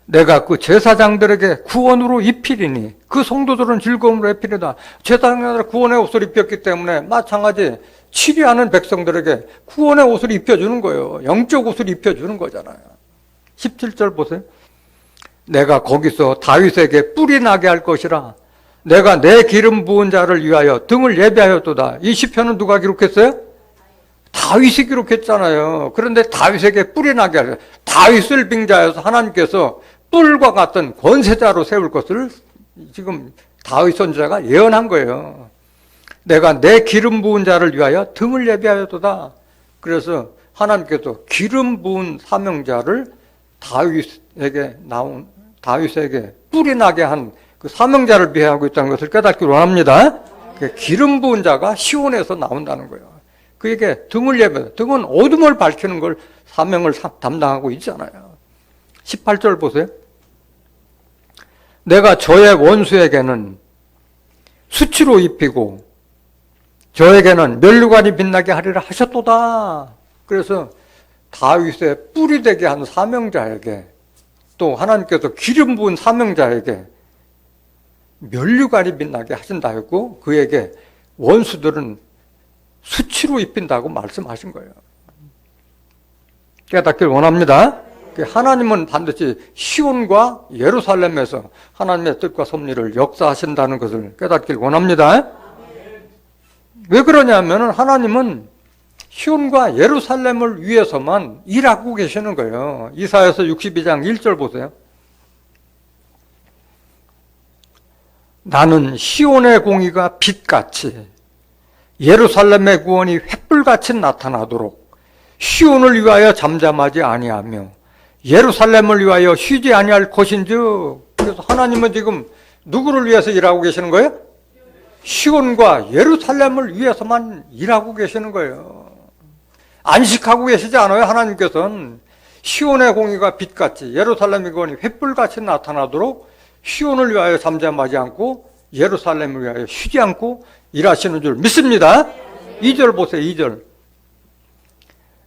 내가 그 제사장들에게 구원으로 입히리니 그 성도들은 즐거움으로 입히리다. 제사장들은 구원의 옷을 입혔기 때문에 마찬가지 치리하는 백성들에게 구원의 옷을 입혀주는 거예요. 영적 옷을 입혀주는 거잖아요. 17절 보세요. 내가 거기서 다윗에게 뿔이 나게 할 것이라. 내가 내 기름 부은 자를 위하여 등을 예비하였도다. 이 시편은 누가 기록했어요? 다윗이 기록했잖아요. 그런데 다윗에게 뿔이 나게 하려. 다윗을 빙자해서 하나님께서 뿔과 같은 권세자로 세울 것을 지금 다윗 선지자가 예언한 거예요. 내가 내 기름 부은 자를 위하여 등을 예비하였도다. 그래서 하나님께서 기름 부은 사명자를 다윗에게 뿔이 나게 한 그 사명자를 비하하고 있다는 것을 깨닫기 원합니다. 그 기름 부은 자가 시온에서 나온다는 거예요. 그에게 등을 예배, 등은 어둠을 밝히는 걸 사명을 담당하고 있잖아요. 18절 보세요. 내가 저의 원수에게는 수치로 입히고 저에게는 면류관이 빛나게 하리라 하셨도다. 그래서 다윗의 뿔이 되게 한 사명자에게 또 하나님께서 기름 부은 사명자에게 면류관이 빛나게 하신다 했고 그에게 원수들은 수치로 입힌다고 말씀하신 거예요. 깨닫길 원합니다. 하나님은 반드시 시온과 예루살렘에서 하나님의 뜻과 섭리를 역사하신다는 것을 깨닫길 원합니다. 왜 그러냐면 하나님은 시온과 예루살렘을 위해서만 일하고 계시는 거예요. 이사야서 62장 1절 보세요. 나는 시온의 공의가 빛같이 예루살렘의 구원이 횃불같이 나타나도록 시온을 위하여 잠잠하지 아니하며 예루살렘을 위하여 쉬지 아니할 것인즉. 그래서 하나님은 지금 누구를 위해서 일하고 계시는 거예요? 시온과 예루살렘을 위해서만 일하고 계시는 거예요. 안식하고 계시지 않아요. 하나님께서는 시온의 공의가 빛같이 예루살렘의 구원이 횃불같이 나타나도록 시온을 위하여 잠잠하지 않고 예루살렘을 위하여 쉬지 않고 일하시는 줄 믿습니다. 2절 보세요. 2절.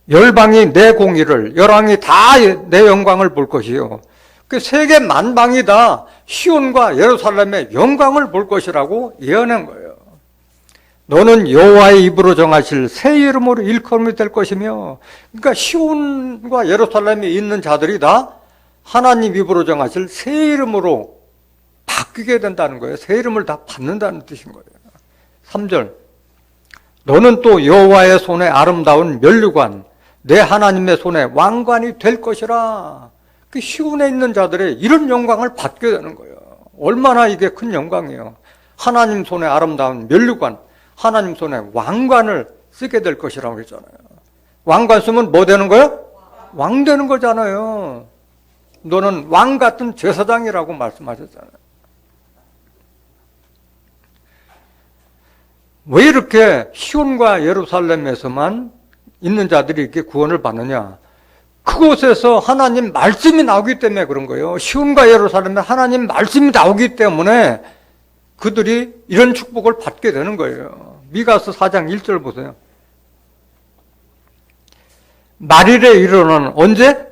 열방이 내 공의를, 열왕이 다 내 영광을 볼 것이요. 그 세계 만방이 다 시온과 예루살렘의 영광을 볼 것이라고 예언한 거예요. 너는 여호와의 입으로 정하실 새 이름으로 일컬음이 될 것이며, 그러니까 시온과 예루살렘에 있는 자들이 다 하나님 입으로 정하실 새 이름으로 바뀌게 된다는 거예요. 새 이름을 다 받는다는 뜻인 거예요. 3절. 너는 또 여호와의 손에 아름다운 면류관, 내 하나님의 손에 왕관이 될 것이라. 그 시온에 있는 자들의 이런 영광을 받게 되는 거예요. 얼마나 이게 큰 영광이에요. 하나님 손에 아름다운 면류관, 하나님 손에 왕관을 쓰게 될 것이라고 했잖아요. 왕관 쓰면 뭐 되는 거예요? 왕 되는 거잖아요. 너는 왕 같은 제사장이라고 말씀하셨잖아요. 왜 이렇게 시온과 예루살렘에서만 있는 자들이 이렇게 구원을 받느냐? 그곳에서 하나님 말씀이 나오기 때문에 그런 거예요. 시온과 예루살렘에 하나님 말씀이 나오기 때문에 그들이 이런 축복을 받게 되는 거예요. 미가서 4장 1절 보세요. 말일에 이르러는 언제?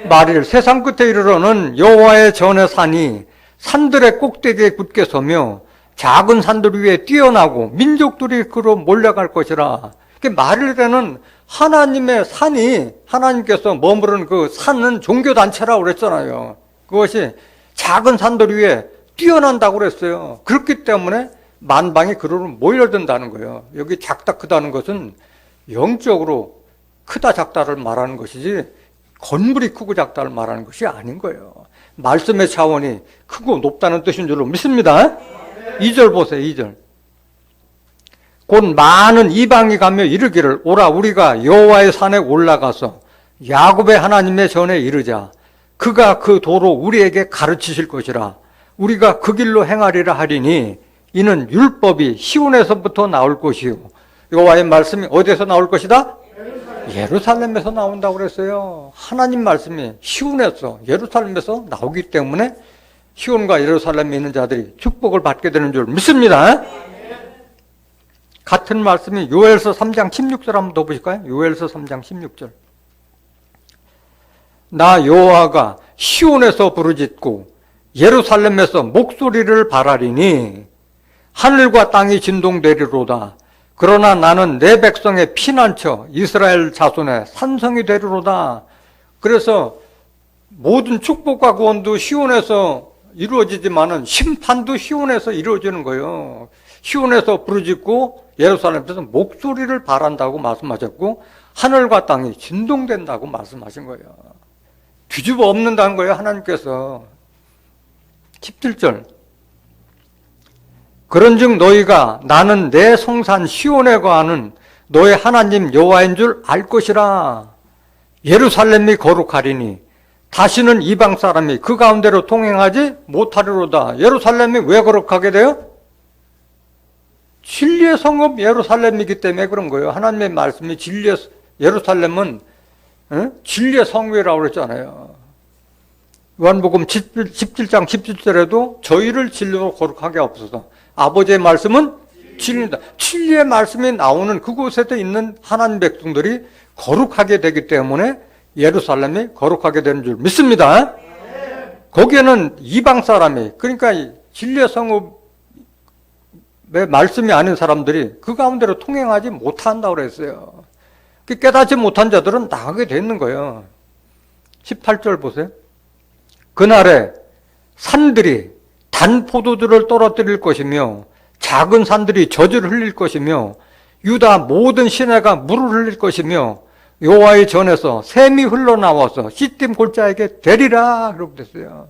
말일. 세상 끝에 이르러는 여호와의 전의 산이 산들의 꼭대기에 굳게 서며 작은 산들 위에 뛰어나고 민족들이 그로 몰려갈 것이라. 말일에는 하나님의 산이, 하나님께서 머무르는 그 산은 종교단체라고 그랬잖아요. 그것이 작은 산들 위에 뛰어난다고 그랬어요. 그렇기 때문에 만방이 그로 몰려든다는 거예요. 여기 작다 크다는 것은 영적으로 크다 작다를 말하는 것이지 건물이 크고 작다를 말하는 것이 아닌 거예요. 말씀의 차원이 크고 높다는 뜻인 줄로 믿습니다. 2절 보세요. 2절. 곧 많은 이방이 가며 이르기를 오라 우리가 여호와의 산에 올라가서 야곱의 하나님의 전에 이르자. 그가 그 도로 우리에게 가르치실 것이라. 우리가 그 길로 행하리라 하리니 이는 율법이 시온에서부터 나올 것이요. 여호와의 말씀이 어디에서 나올 것이다? 예루살렘에서 나온다고 그랬어요. 하나님 말씀이 시온에서, 예루살렘에서 나오기 때문에 시온과 예루살렘에 있는 자들이 축복을 받게 되는 줄 믿습니다. 같은 말씀이 요엘서 3장 16절 한번 더 보실까요? 요엘서 3장 16절. 나 여호와가 시온에서 부르짖고 예루살렘에서 목소리를 발하리니 하늘과 땅이 진동되리로다. 그러나 나는 내 백성의 피난처 이스라엘 자손의 산성이 되리로다. 그래서 모든 축복과 구원도 시온에서 이루어지지만은 심판도 시온에서 이루어지는 거예요. 시온에서 부르짖고 예루살렘에서 목소리를 발한다고 말씀하셨고 하늘과 땅이 진동된다고 말씀하신 거예요. 뒤집어 엎는다는 거예요. 하나님께서. 17절. 그런즉 너희가 나는 내 성산 시온에 거하는 너의 하나님 여호와인 줄 알 것이라. 예루살렘이 거룩하리니 다시는 이방 사람이 그 가운데로 통행하지 못하리로다. 예루살렘이 왜 거룩하게 돼요? 진리의 성읍 예루살렘이기 때문에 그런 거예요. 하나님의 말씀이 진리의, 예루살렘은 진리의 성읍이라고 그랬잖아요. 요한복음 17장 17절에도 저희를 진리로 거룩하게 하옵소서. 아버지의 말씀은 진리다. 진리의 말씀이 나오는 그곳에도 있는 하나님 백성들이 거룩하게 되기 때문에 예루살렘이 거룩하게 되는 줄 믿습니다. 거기에는 이방 사람이, 그러니까 진리의 성읍의 말씀이 아닌 사람들이 그 가운데로 통행하지 못한다고 그랬어요. 깨닫지 못한 자들은 나가게 되는 거예요. 18절 보세요. 그날에 산들이 단 포도주를 떨어뜨릴 것이며 작은 산들이 젖을 흘릴 것이며 유다 모든 시내가 물을 흘릴 것이며 여호와의 전에서 샘이 흘러나와서 시딤 골짜기에 되리라. 그렇게 됐어요.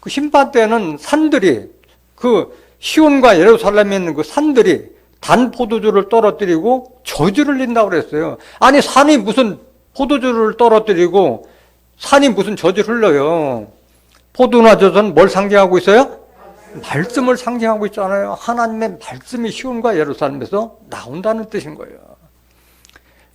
그 심판 때는 산들이, 그 시온과 예루살렘에 있는 그 산들이 단 포도주를 떨어뜨리고 젖을 흘린다고 그랬어요. 아니 산이 무슨 포도주를 떨어뜨리고 산이 무슨 젖을 흘려요. 포도나 젖은 뭘 상징하고 있어요? 말씀을 상징하고 있잖아요. 하나님의 말씀이 시온과 예루살렘에서 나온다는 뜻인 거예요.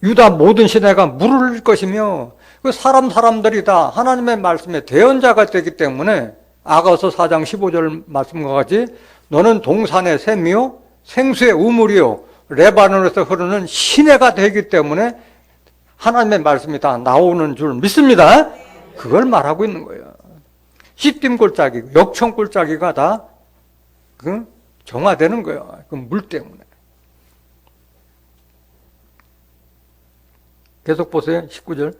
유다 모든 시내가 물을 흘릴 것이며 그 사람들이 다 하나님의 말씀의 대언자가 되기 때문에 아가서 4장 15절 말씀과 같이 너는 동산의 샘이요 생수의 우물이요 레바논에서 흐르는 시내가 되기 때문에 하나님의 말씀이 다 나오는 줄 믿습니다. 그걸 말하고 있는 거예요. 시딤 골짜기, 역청 골짜기가 다 정화되는 거예요. 그 물 때문에. 계속 보세요. 19절.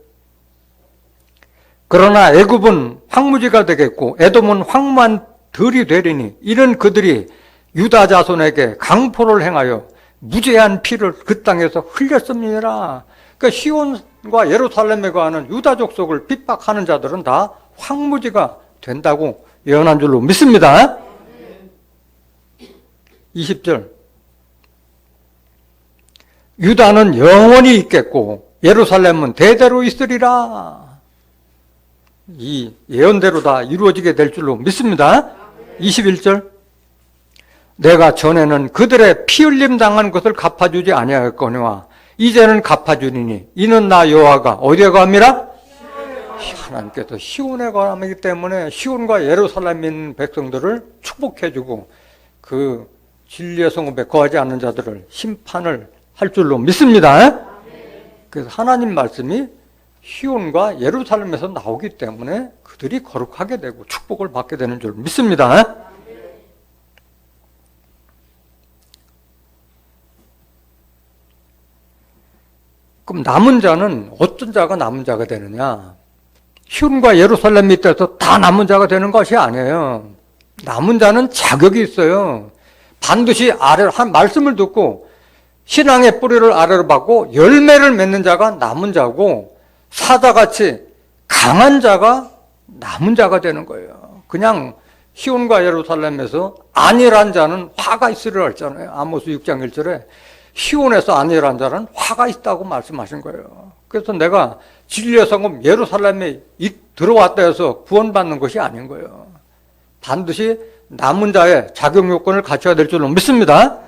그러나 애굽은 황무지가 되겠고 에돔은 황무한 들이 되리니 이는 그들이 유다 자손에게 강포를 행하여 무죄한 피를 그 땅에서 흘렸습니다. 그러니까 시온과 예루살렘에 거하는 유다 족속을 핍박하는 자들은 다 황무지가 된다고 예언한 줄로 믿습니다. 20절. 유다는 영원히 있겠고 예루살렘은 대대로 있으리라. 이 예언대로 다 이루어지게 될 줄로 믿습니다. 21절. 내가 전에는 그들의 피 흘림 당한 것을 갚아주지 아니하였거니와 이제는 갚아주리니 이는 나 여호와가 어디에 거함이라? 하나님께서 시온에 거함이기 때문에 시온과 예루살렘에 있는 백성들을 축복해주고 그 진리의 성읍에 거하지 않는 자들을 심판을 할 줄로 믿습니다. 그래서 하나님 말씀이 시온과 예루살렘에서 나오기 때문에 그들이 거룩하게 되고 축복을 받게 되는 줄 믿습니다. 그럼 남은 자는 어떤 자가 남은 자가 되느냐? 시온과 예루살렘 밑에서 다 남은 자가 되는 것이 아니에요. 남은 자는 자격이 있어요. 반드시 아래로 한 말씀을 듣고 신앙의 뿌리를 아래로 받고 열매를 맺는 자가 남은 자고 사자같이 강한 자가 남은 자가 되는 거예요. 그냥 시온과 예루살렘에서 안일한 자는 화가 있으리라 했잖아요. 아모스 6장 1절에 시온에서 안일한 자는 화가 있다고 말씀하신 거예요. 그래서 내가 진리의 성읍 예루살렘에 들어왔다 해서 구원받는 것이 아닌 거예요. 반드시 남은 자의 자격 요건을 갖춰야 될 줄로 믿습니다.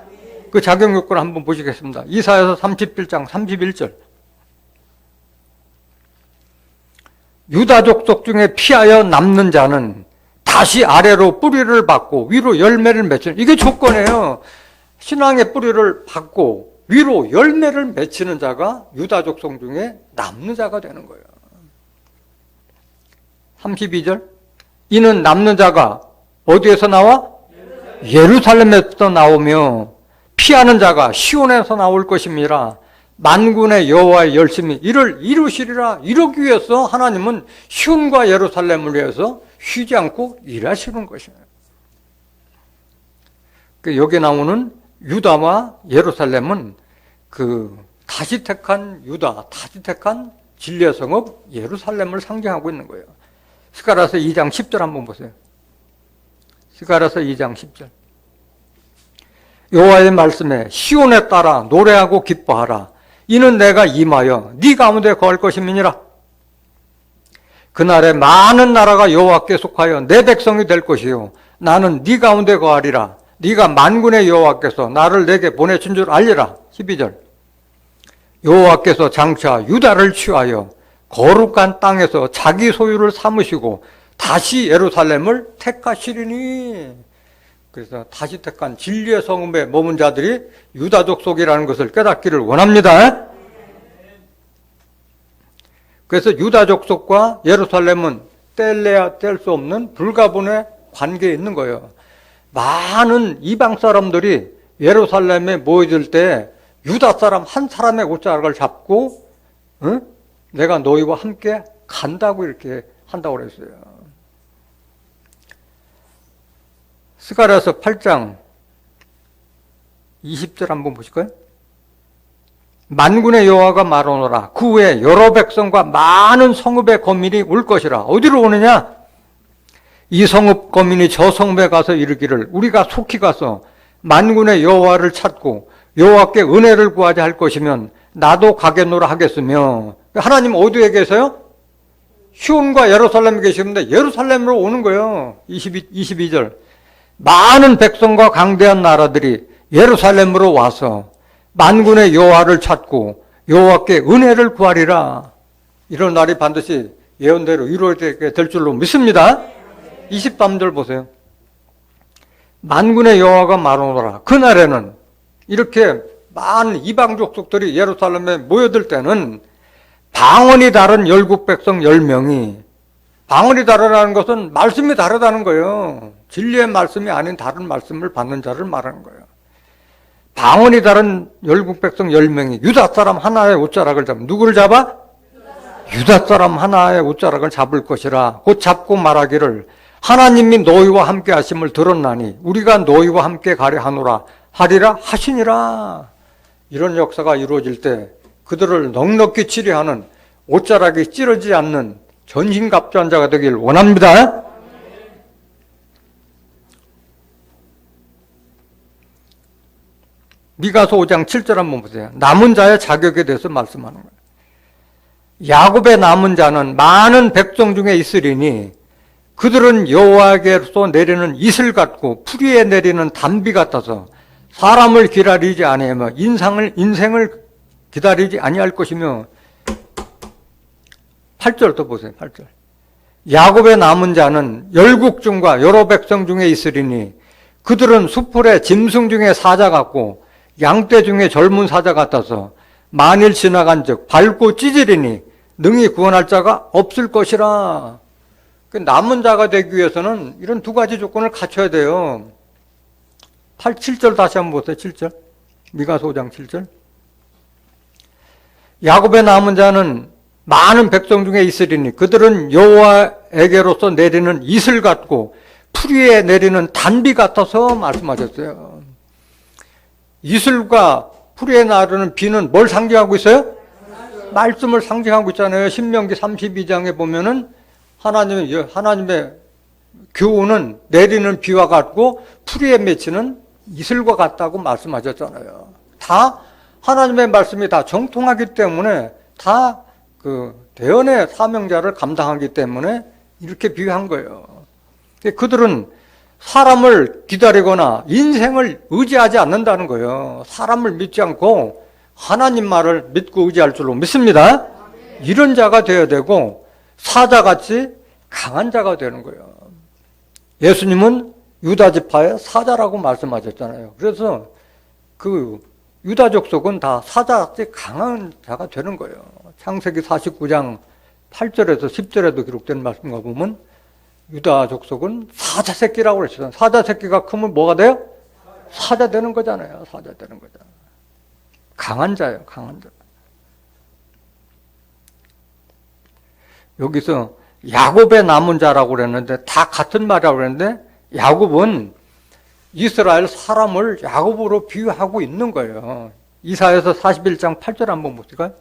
그 자격 요건을 한번 보시겠습니다. 이사야서 37장 31절. 유다 족속 중에 피하여 남는 자는 다시 아래로 뿌리를 받고 위로 열매를 맺히는, 이게 조건이에요. 신앙의 뿌리를 받고 위로 열매를 맺히는 자가 유다 족속 중에 남는 자가 되는 거예요. 32절. 이는 남는 자가 어디에서 나와? 예루살렘에서 나오며 피하는 자가 시온에서 나올 것입니다. 만군의 여호와의 열심히 이를 이루시리라. 이루기 위해서 하나님은 시온과 예루살렘을 위해서 쉬지 않고 일하시는 것이에요. 여기 나오는 유다와 예루살렘은 그 다시 택한 유다, 다시 택한 진리의 성읍 예루살렘을 상징하고 있는 거예요. 스가랴서 2장 10절 한번 보세요. 스가랴서 2장 10절. 여호와의 말씀에 시온에 따라 노래하고 기뻐하라. 이는 내가 임하여 네 가운데 거할 것임이니라. 그날에 많은 나라가 여호와께 속하여 내 백성이 될 것이요 나는 네 가운데 거하리라. 네가 만군의 여호와께서 나를 내게 보내신 줄 알리라. 12절. 여호와께서 장차 유다를 취하여 거룩한 땅에서 자기 소유를 삼으시고 다시 예루살렘을 택하시리니. 그래서 다시 택한 진리의 성읍에 머문 자들이 유다 족속이라는 것을 깨닫기를 원합니다. 그래서 유다 족속과 예루살렘은 뗄래야 뗄 수 없는 불가분의 관계에 있는 거예요. 많은 이방 사람들이 예루살렘에 모여들 때 유다 사람 한 사람의 옷자락을 잡고 내가 너희와 함께 간다고 이렇게 한다고 그랬어요. 스가랴서 8장 20절 한번 보실까요? 만군의 여호와가 말하노라. 그 후에 여러 백성과 많은 성읍의 거민이 올 것이라. 어디로 오느냐? 이 성읍 거민이 저 성읍에 가서 이르기를 우리가 속히 가서 만군의 여호와를 찾고 여호와께 은혜를 구하자 할 것이면 나도 가겠노라 하겠으며. 하나님 어디에 계세요? 시온과 예루살렘에 계시는데 예루살렘으로 오는 거예요. 22절. 많은 백성과 강대한 나라들이 예루살렘으로 와서 만군의 여호와를 찾고 여호와께 은혜를 구하리라. 이런 날이 반드시 예언대로 이루어지게 될 줄로 믿습니다. 23절 보세요. 만군의 여호와가 말하노라. 그날에는 이렇게 많은 이방 족속들이 예루살렘에 모여들 때는 방언이 다른 열국 백성 10명이, 방언이 다르다는 것은 말씀이 다르다는 거예요. 진리의 말씀이 아닌 다른 말씀을 받는 자를 말하는 거예요. 방언이 다른 열국 백성 10명이 유다 사람 하나의 옷자락을 잡아. 누구를 잡아? 유다 사람 하나의 옷자락을 잡을 것이라. 곧 잡고 말하기를 하나님이 너희와 함께 하심을 들었나니 우리가 너희와 함께 가려 하노라 하리라 하시니라. 이런 역사가 이루어질 때 그들을 넉넉히 치료하는, 옷자락이 찌르지 않는 전신갑주한 자가 되길 원합니다. 미가서 5장 7절 한번 보세요. 남은 자의 자격에 대해서 말씀하는 거예요. 야곱의 남은 자는 많은 백성 중에 있으리니 그들은 여호와께로서 내리는 이슬 같고 풀이에 내리는 단비 같아서 사람을 기다리지 아니하며 인생을 기다리지 아니할 것이며. 8절 또 보세요. 8절. 야곱의 남은 자는 열국 중과 여러 백성 중에 있으리니 그들은 수풀의 짐승 중에 사자 같고 양떼 중에 젊은 사자 같아서 만일 지나간 즉 밟고 찢으리니 능히 구원할 자가 없을 것이라. 남은 자가 되기 위해서는 이런 두 가지 조건을 갖춰야 돼요. 7절 다시 한번 보세요. 7절. 미가서 5장 7절. 야곱의 남은 자는 많은 백성 중에 있으리니 그들은 여호와에게로서 내리는 이슬 같고 풀이에 내리는 단비 같아서 말씀하셨어요. 이슬과 풀이에 나르는 비는 뭘 상징하고 있어요? 말씀을 상징하고 있잖아요. 신명기 32장에 보면은 하나님의 교훈은 내리는 비와 같고 풀이에 맺히는 이슬과 같다고 말씀하셨잖아요. 다 하나님의 말씀이 다 정통하기 때문에 다 그 대언의 사명자를 감당하기 때문에 이렇게 비유한 거예요. 그들은 사람을 기다리거나 인생을 의지하지 않는다는 거예요. 사람을 믿지 않고 하나님 말을 믿고 의지할 줄로 믿습니다. 이런 자가 되어야 되고 사자같이 강한 자가 되는 거예요. 예수님은 유다 지파의 사자라고 말씀하셨잖아요. 그래서 그 유다 족속은 다 사자같이 강한 자가 되는 거예요. 창세기 49장 8절에서 10절에도 기록된 말씀과 보면 유다 족속은 사자 새끼라고 그랬잖아요. 사자 새끼가 크면 뭐가 돼요? 사자 되는 거잖아요. 사자 되는 거잖아요. 강한 자예요. 강한 자. 여기서 야곱의 남은 자라고 그랬는데 다 같은 말이라고 그랬는데 야곱은 이스라엘 사람을 야곱으로 비유하고 있는 거예요. 이사야서 41장 8절 한번 보실까요?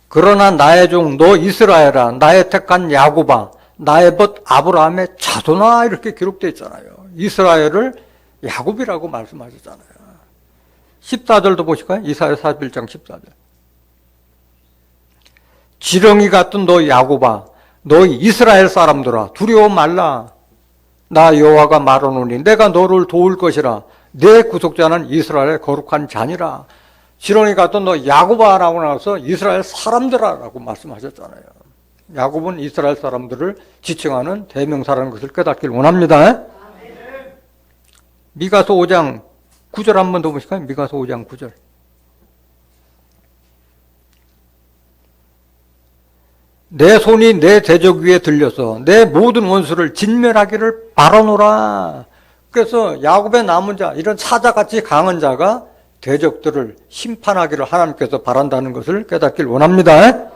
그러나 나의 종 너 이스라엘아 나의 택한 야곱아 나의 벗 아브라함의 자손아 이렇게 기록되어 있잖아요. 이스라엘을 야곱이라고 말씀하셨잖아요. 14절도 보실까요? 이사야 41장 14절. 지렁이 같은 너 야곱아 너 이스라엘 사람들아 두려워 말라. 나 여호와가 말하노니 내가 너를 도울 것이라. 내 구속자는 이스라엘의 거룩한 자니라. 지렁이 같은 너 야곱아라고 나와서 이스라엘 사람들아라고 말씀하셨잖아요. 야곱은 이스라엘 사람들을 지칭하는 대명사라는 것을 깨닫길 원합니다. 미가서 5장 9절 한 번 더 보실까요? 미가서 5장 9절. 내 손이 내 대적 위에 들려서 내 모든 원수를 진멸하기를 바라노라. 그래서 야곱의 남은 자, 이런 사자같이 강한 자가 대적들을 심판하기를 하나님께서 바란다는 것을 깨닫길 원합니다.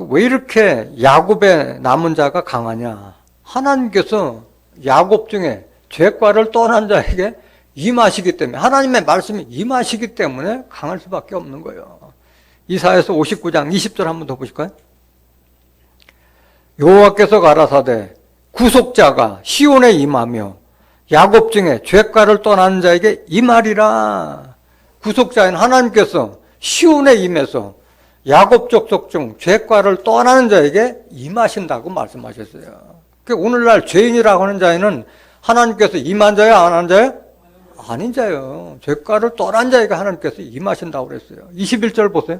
왜 이렇게 야곱의 남은 자가 강하냐? 하나님께서 야곱 중에 죄과를 떠난 자에게 임하시기 때문에, 하나님의 말씀이 임하시기 때문에 강할 수밖에 없는 거예요. 이사야서 59장 20절 한번 더 보실까요? 여호와께서 가라사대 구속자가 시온에 임하며 야곱 중에 죄과를 떠나는 자에게 임하리라. 구속자인 하나님께서 시온에 임해서 야곱 족속 중 죄과를 떠나는 자에게 임하신다고 말씀하셨어요. 그러니까 오늘날 죄인이라고 하는 자에는 하나님께서 임한 자예요, 안 한 자예요? 아닌 자예요. 죄과를 떠난 자에게 하나님께서 임하신다고 그랬어요. 21절 보세요.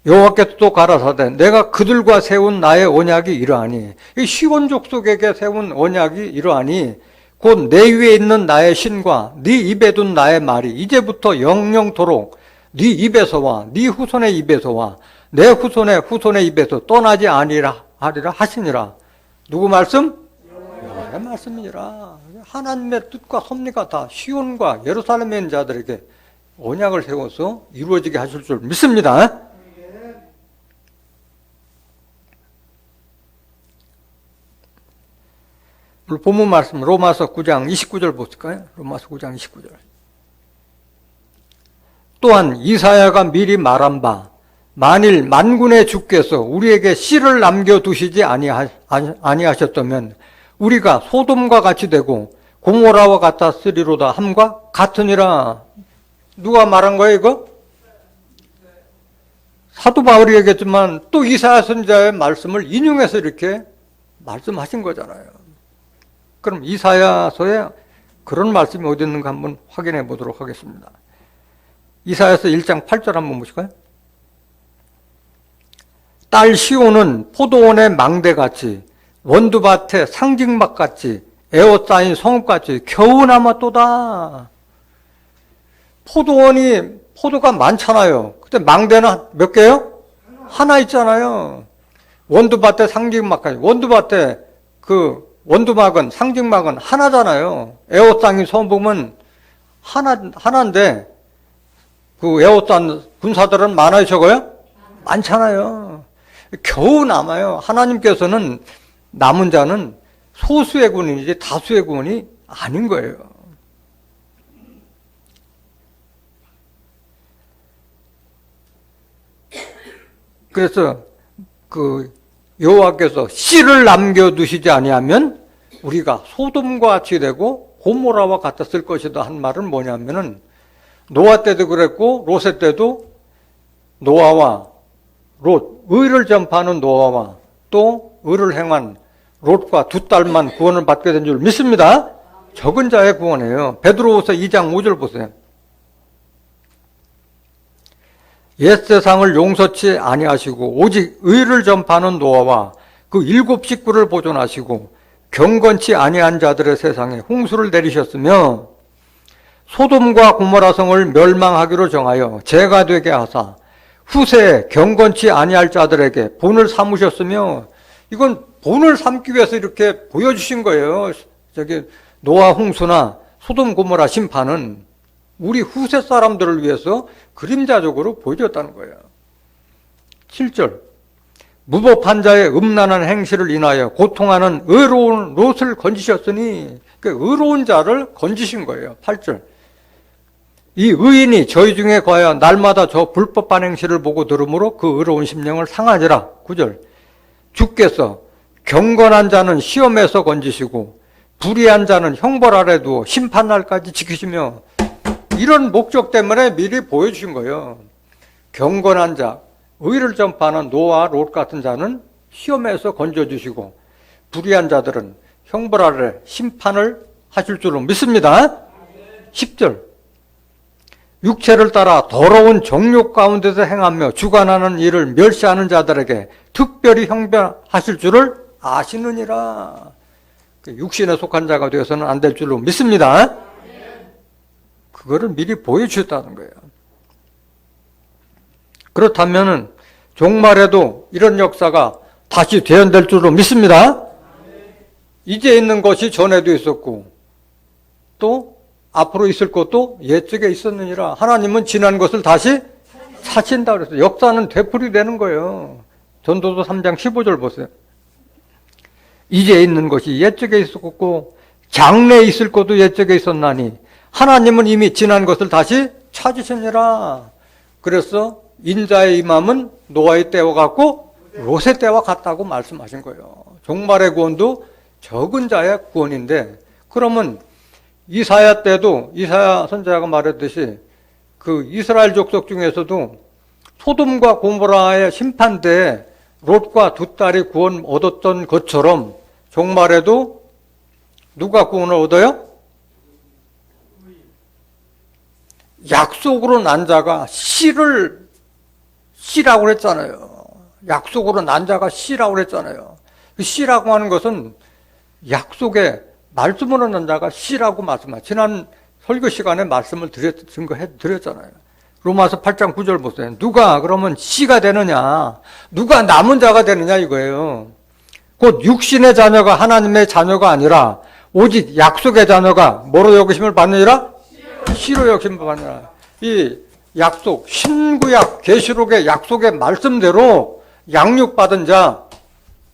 여호와께서 또 가라사대 내가 그들과 세운 나의 언약이 이러하니, 이 시온 족속에게 세운 언약이 이러하니 곧 내 위에 있는 나의 신과 네 입에 둔 나의 말이 이제부터 영영토록 네 입에서와 네 후손의 입에서와 내 후손의 입에서 떠나지 아니라 하리라 하시니라. 누구 말씀? 여호와의 말씀이니라. 하나님의 뜻과 섭리가 다 시온과 예루살렘에 있는 자들에게 언약을 세워서 이루어지게 하실 줄 믿습니다. 본문 말씀 로마서 9장 29절 보실까요? 로마서 9장 29절. 또한 이사야가 미리 말한 바 만일 만군의 주께서 우리에게 씨를 남겨두시지 아니하셨다면 우리가 소돔과 같이 되고 고모라와 같았으리로다 함과 같으니라. 누가 말한 거예요 이거? 사도 바울이 얘기했지만 또 이사야 선지자의 말씀을 인용해서 이렇게 말씀하신 거잖아요. 그럼 이사야서에 그런 말씀이 어디 있는가 한번 확인해 보도록 하겠습니다. 이사야서 1장 8절 한번 보실까요? 딸 시온은 포도원의 망대같이 원두밭의 상징막같이 에워싸인 성읍같이 겨우나마또다. 포도가 많잖아요. 근데 망대는 몇 개요? 하나 있잖아요. 원두밭의 상징막같이, 원두밭의 원두막은, 상징막은 하나잖아요. 에워싸인 성읍은 하나인데 그 에워싼 군사들은 많아요, 적어요? 많잖아요. 겨우 남아요. 하나님께서는 남은 자는 소수의 군인이지 다수의 군이 아닌 거예요. 그래서 여호와께서 씨를 남겨두시지 아니하면 우리가 소돔과 같이 되고 고모라와 같았을 것이다 한 말은 뭐냐면은 노아 때도 그랬고 롯의 때도 노아와 롯, 의를 전파하는 노아와 또 의를 행한 롯과 두 딸만 구원을 받게 된 줄 믿습니다. 적은 자의 구원이에요. 베드로후서 2장 5절 보세요. 옛 세상을 용서치 아니하시고 오직 의를 전파하는 노아와 그 7 식구를 보존하시고 경건치 아니한 자들의 세상에 홍수를 내리셨으며 소돔과 고모라 성을 멸망하기로 정하여 죄가 되게 하사 후세에 경건치 아니할 자들에게 본을 삼으셨으며, 이건 본을 삼기 위해서 이렇게 보여주신 거예요. 노아 홍수나 소돔 고모라 심판은 우리 후세 사람들을 위해서 그림자적으로 보여줬다는 거예요. 7절. 무법한 자의 음란한 행실을 인하여 고통하는 의로운 롯을 건지셨으니, 의로운 자를 건지신 거예요. 8절. 이 의인이 저희 중에 거하여 날마다 저 불법한 행실을 보고 들으므로 그 의로운 심령을 상하니라. 9절. 주께서 경건한 자는 시험에서 건지시고 불의한 자는 형벌 아래 두어 심판날까지 지키시며, 이런 목적 때문에 미리 보여주신 거예요. 경건한 자, 의를 전파하는 노아, 롯 같은 자는 시험에서 건져주시고 불의한 자들은 형벌 아래 심판을 하실 줄로 믿습니다. 10절. 육체를 따라 더러운 정욕 가운데서 행하며 주관하는 일을 멸시하는 자들에게 특별히 형벌하실 줄을 아시느니라. 육신에 속한 자가 되어서는 안 될 줄로 믿습니다. 그거를 미리 보여주셨다는 거예요. 그렇다면 종말에도 이런 역사가 다시 재현될 줄로 믿습니다. 이제 있는 것이 전에도 있었고 또 앞으로 있을 것도 옛적에 있었느니라. 하나님은 지난 것을 다시 사신다 그랬어요. 역사는 되풀이되는 거예요. 전도서 3장 15절 보세요. 이제 있는 것이 옛적에 있었고 장래에 있을 것도 옛적에 있었나니 하나님은 이미 지난 것을 다시 찾으시니라. 그래서 인자의 임함은 노아의 때와 같고 롯의 때와 같다고 말씀하신 거예요. 종말의 구원도 적은 자의 구원인데, 그러면 이사야 때도 이사야 선지자가 말했듯이 그 이스라엘 족속 중에서도 소돔과 고모라의 심판 때 롯과 두 딸이 구원 얻었던 것처럼 종말에도 누가 구원을 얻어요? 약속으로 난 자가 씨를 씨라고 그랬잖아요. 약속으로 난 자가 씨라고 그랬잖아요. 그 씨라고 하는 것은 약속에 말씀으로 난 자가 씨라고 말씀하죠. 지난 설교 시간에 말씀을 증거해 드렸잖아요. 로마서 8장 9절 보세요. 누가 그러면 씨가 되느냐, 누가 남은 자가 되느냐 이거예요. 곧 육신의 자녀가 하나님의 자녀가 아니라 오직 약속의 자녀가 뭐로 여기심을 받느니라? 씨로 여기심을 받느니라. 이 약속, 신구약 계시록의 약속의 말씀대로 양육받은 자,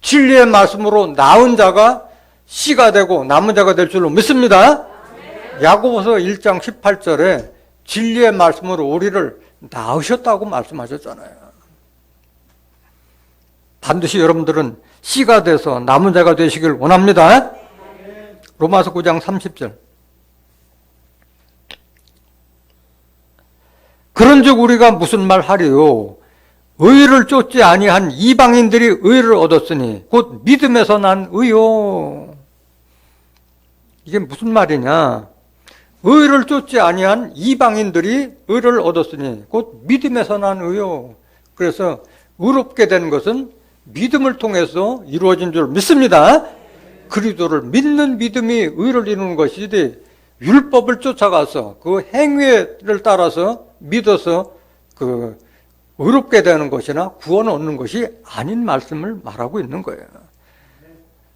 진리의 말씀으로 낳은 자가 씨가 되고 남은 자가 될 줄로 믿습니다. 야고보서 1장 18절에 진리의 말씀으로 우리를 낳으셨다고 말씀하셨잖아요. 반드시 여러분들은 씨가 돼서 남은 자가 되시길 원합니다. 로마서 9장 30절. 그런즉 우리가 무슨 말 하리요? 의를 쫓지 아니한 이방인들이 의를 얻었으니 곧 믿음에서 난 의요. 이게 무슨 말이냐? 의를 쫓지 아니한 이방인들이 의를 얻었으니 곧 믿음에서 난 의요. 그래서 의롭게 된 것은 믿음을 통해서 이루어진 줄 믿습니다. 그리스도를 믿는 믿음이 의를 이루는 것이지 율법을 쫓아가서 그 행위를 따라서 믿어서 그 의롭게 되는 것이나 구원을 얻는 것이 아닌 말씀을 말하고 있는 거예요.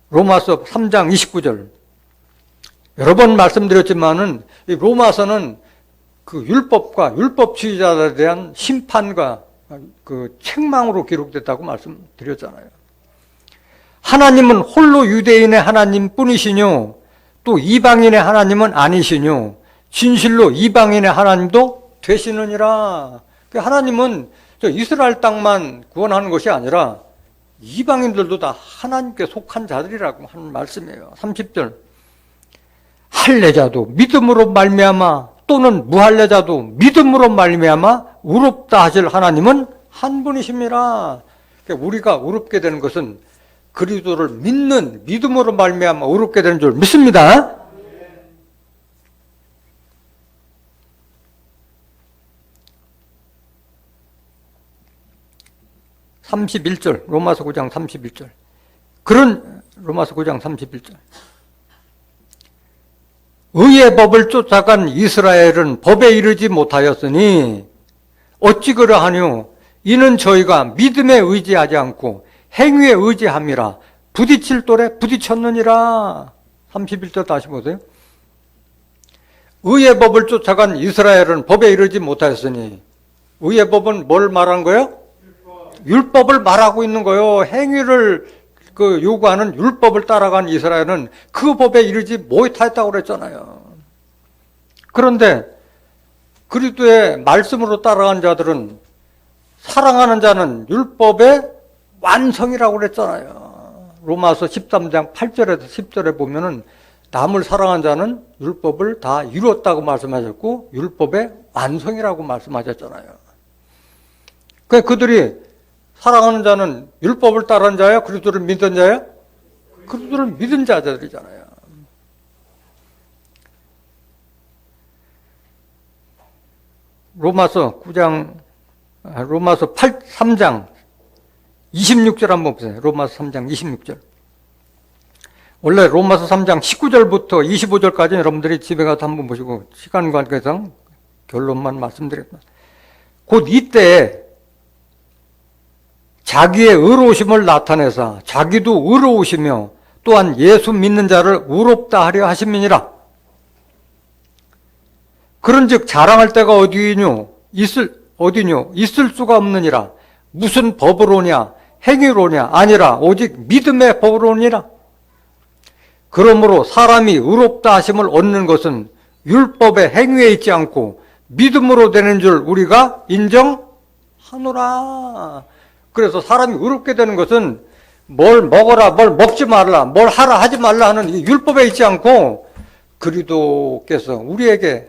로마서 3장 29절. 여러 번 말씀드렸지만은 이 로마서는 그 율법과 율법주의자들에 대한 심판과 그 책망으로 기록됐다고 말씀드렸잖아요. 하나님은 홀로 유대인의 하나님뿐이시뇨 또 이방인의 하나님은 아니시뇨 진실로 이방인의 하나님도 되시느니라. 하나님은 이스라엘 땅만 구원하는 것이 아니라 이방인들도 다 하나님께 속한 자들이라고 하는 말씀이에요. 30절. 할례자도 믿음으로 말미암아 또는 무할례자도 믿음으로 말미암아 의롭다 하실 하나님은 한 분이십니다. 그러니까 우리가 의롭게 되는 것은 그리스도를 믿는 믿음으로 말미암아 의롭게 되는 줄 믿습니다. 로마서 9장 31절. 로마서 9장 31절. 의의 법을 쫓아간 이스라엘은 법에 이르지 못하였으니 어찌 그러하뇨? 이는 저희가 믿음에 의지하지 않고 행위에 의지함이라 부딪힐 돌에 부딪혔느니라. 31절 다시 보세요. 의의 법을 쫓아간 이스라엘은 법에 이르지 못하였으니 의의 법은 뭘 말하는 거예요? 율법을 말하고 있는 거예요. 행위를 요구하는 율법을 따라간 이스라엘은 그 법에 이르지 못하였다고 그랬잖아요. 그런데 그리스도의 말씀으로 따라간 자들은 사랑하는 자는 율법의 완성이라고 그랬잖아요. 로마서 13장 8절에서 10절에 보면은 남을 사랑한 자는 율법을 다 이루었다고 말씀하셨고 율법의 완성이라고 말씀하셨잖아요. 그러니까 그들이 사랑하는 자는 율법을 따르는 자예요? 그리스도를 믿는 자예요? 그리스도를 믿은 자들이잖아요. 로마서 3장 26절 한번 보세요. 로마서 3장 26절. 원래 로마서 3장 19절부터 25절까지 여러분들이 집에 가서 한번 보시고 시간 관계상 결론만 말씀드렸습니다. 곧 이때 자기의 의로우심을 나타내사 자기도 의로우시며 또한 예수 믿는 자를 의롭다 하려 하심이니라. 그런즉 자랑할 때가 어디뇨? 있을 수가 없느니라. 무슨 법으로냐? 행위로냐? 아니라 오직 믿음의 법으로니라. 그러므로 사람이 의롭다 하심을 얻는 것은 율법의 행위에 있지 않고 믿음으로 되는 줄 우리가 인정하노라. 그래서 사람이 의롭게 되는 것은 뭘 먹어라, 뭘 먹지 말라, 뭘 하라, 하지 말라 하는 이 율법에 있지 않고 그리스도께서 우리에게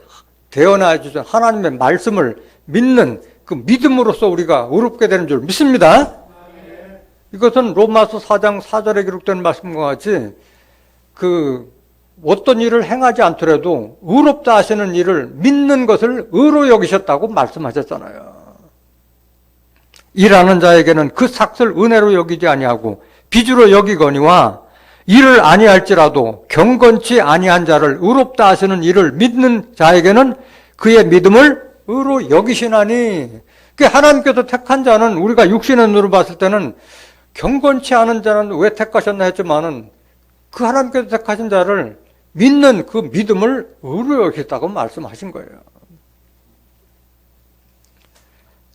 대언하여 주신 하나님의 말씀을 믿는 그 믿음으로써 우리가 의롭게 되는 줄 믿습니다. 이것은 로마서 4장 4절에 기록된 말씀과 같이 어떤 일을 행하지 않더라도 의롭다 하시는 일을 믿는 것을 의로 여기셨다고 말씀하셨잖아요. 일하는 자에게는 그 삭을 은혜로 여기지 아니하고 빚으로 여기거니와 일을 아니할지라도 경건치 아니한 자를 의롭다 하시는 일을 믿는 자에게는 그의 믿음을 의로 여기시나니. 하나님께서 택한 자는 우리가 육신의 눈으로 봤을 때는 경건치 않은 자는 왜 택하셨나 했지만은 그 하나님께서 택하신 자를 믿는 그 믿음을 의로 여기셨다고 말씀하신 거예요.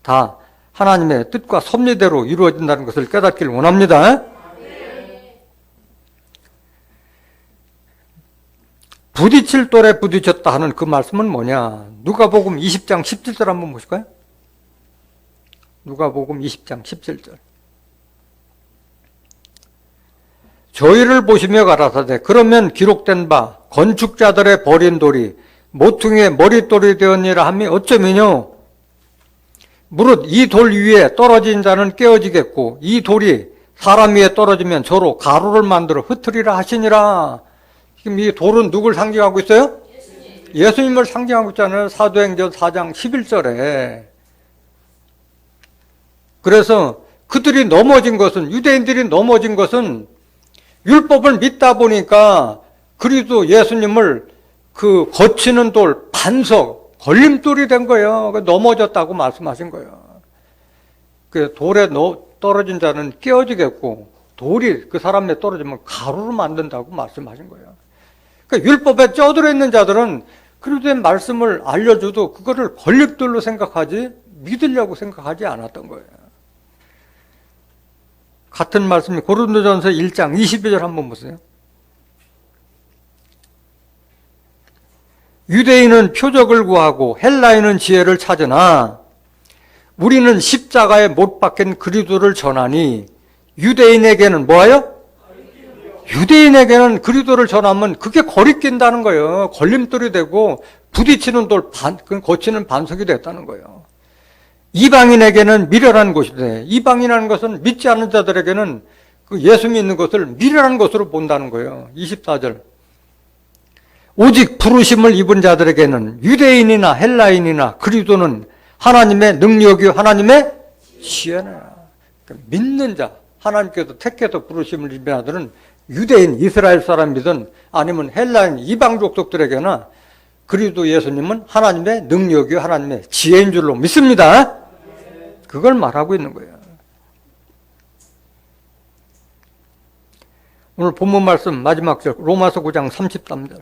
다 하나님의 뜻과 섭리대로 이루어진다는 것을 깨닫기를 원합니다. 부딪힐 돌에 부딪혔다 하는 그 말씀은 뭐냐? 누가복음 20장 17절 한번 보실까요? 누가복음 20장 17절. 저희를 보시며 가라사대 그러면 기록된 바 건축자들의 버린 돌이 모퉁이의 머릿돌이 되었니라 함이 어쩌면요. 무릇 이 돌 위에 떨어진 자는 깨어지겠고 이 돌이 사람 위에 떨어지면 저로 가루를 만들어 흩으리라 하시니라. 지금 이 돌은 누굴 상징하고 있어요? 예수님을 상징하고 있잖아요. 사도행전 4장 11절에. 그래서 그들이 넘어진 것은, 유대인들이 넘어진 것은 율법을 믿다 보니까 그리스도 예수님을 그 거치는 돌, 반석, 걸림돌이 된 거예요. 넘어졌다고 말씀하신 거예요. 그 돌에 떨어진 자는 깨어지겠고 돌이 그 사람에 떨어지면 가루로 만든다고 말씀하신 거예요. 그러니까 율법에 쪄들어 있는 자들은 그리스도의 말씀을 알려줘도 그거를 걸림돌로 생각하지 믿으려고 생각하지 않았던 거예요. 같은 말씀이 고린도전서 1장 22절 한번 보세요. 유대인은 표적을 구하고 헬라인은 지혜를 찾으나 우리는 십자가에 못 박힌 그리스도를 전하니 유대인에게는 뭐예요? 유대인에게는 그리스도를 전하면 그게 거리낀다는 거예요. 걸림돌이 되고 부딪히는 돌, 거치는 반석이 됐다는 거예요. 이방인에게는 미련한 것이되 이방인이라는 것은 믿지 않는 자들에게는 그 예수 믿는 것을 미련한 것으로 본다는 거예요. 24절. 오직 부르심을 입은 자들에게는 유대인이나 헬라인이나 그리스도는 하나님의 능력이요 하나님의 지혜나. 그러니까 믿는 자, 하나님께서 택해서 부르심을 입은 자들은 유대인, 이스라엘 사람이든 아니면 헬라인, 이방 족속들에게나 그리스도 예수님은 하나님의 능력이요 하나님의 지혜인 줄로 믿습니다. 그걸 말하고 있는 거예요. 오늘 본문 말씀 마지막 절 로마서 9장 33절.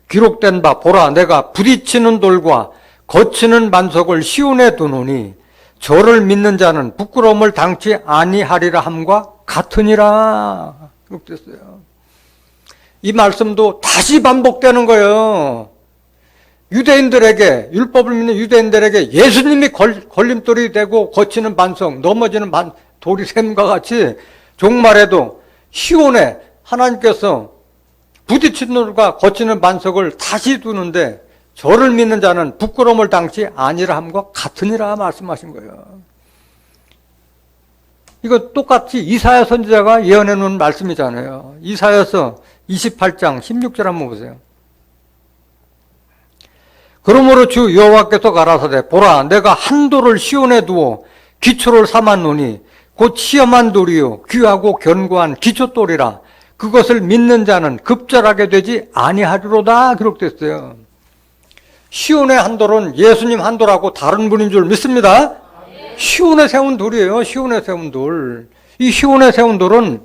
기록된 바 보라 내가 부딪히는 돌과 거치는 반석을 시온에 두노니 저를 믿는 자는 부끄러움을 당치 아니하리라 함과 같으니라. 기록됐어요. 이 말씀도 다시 반복되는 거예요. 유대인들에게, 율법을 믿는 유대인들에게 예수님이 걸림돌이 되고 거치는 반석, 넘어지는 돌이 샘과 같이 종말에도 시온에 하나님께서 부딪히는 돌과 거치는 반석을 다시 두는데 저를 믿는 자는 부끄러움을 당치 아니라 함과 같으니라 말씀하신 거예요. 이거 똑같이 이사야 선지자가 예언해 놓은 말씀이잖아요. 이사야서 28장 16절 한번 보세요. 그러므로 주 여호와께서 가라사대 보라 내가 한 돌을 시온에 두어 기초를 삼았노니 곧 시험한 돌이요 귀하고 견고한 기초돌이라 그것을 믿는 자는 급절하게 되지 아니하리로다 기록됐어요. 시온의 한 돌은 예수님 한 돌하고 다른 분인 줄 믿습니다. 시온에 세운 돌이에요. 시온에 세운 돌. 이 시온에 세운 돌은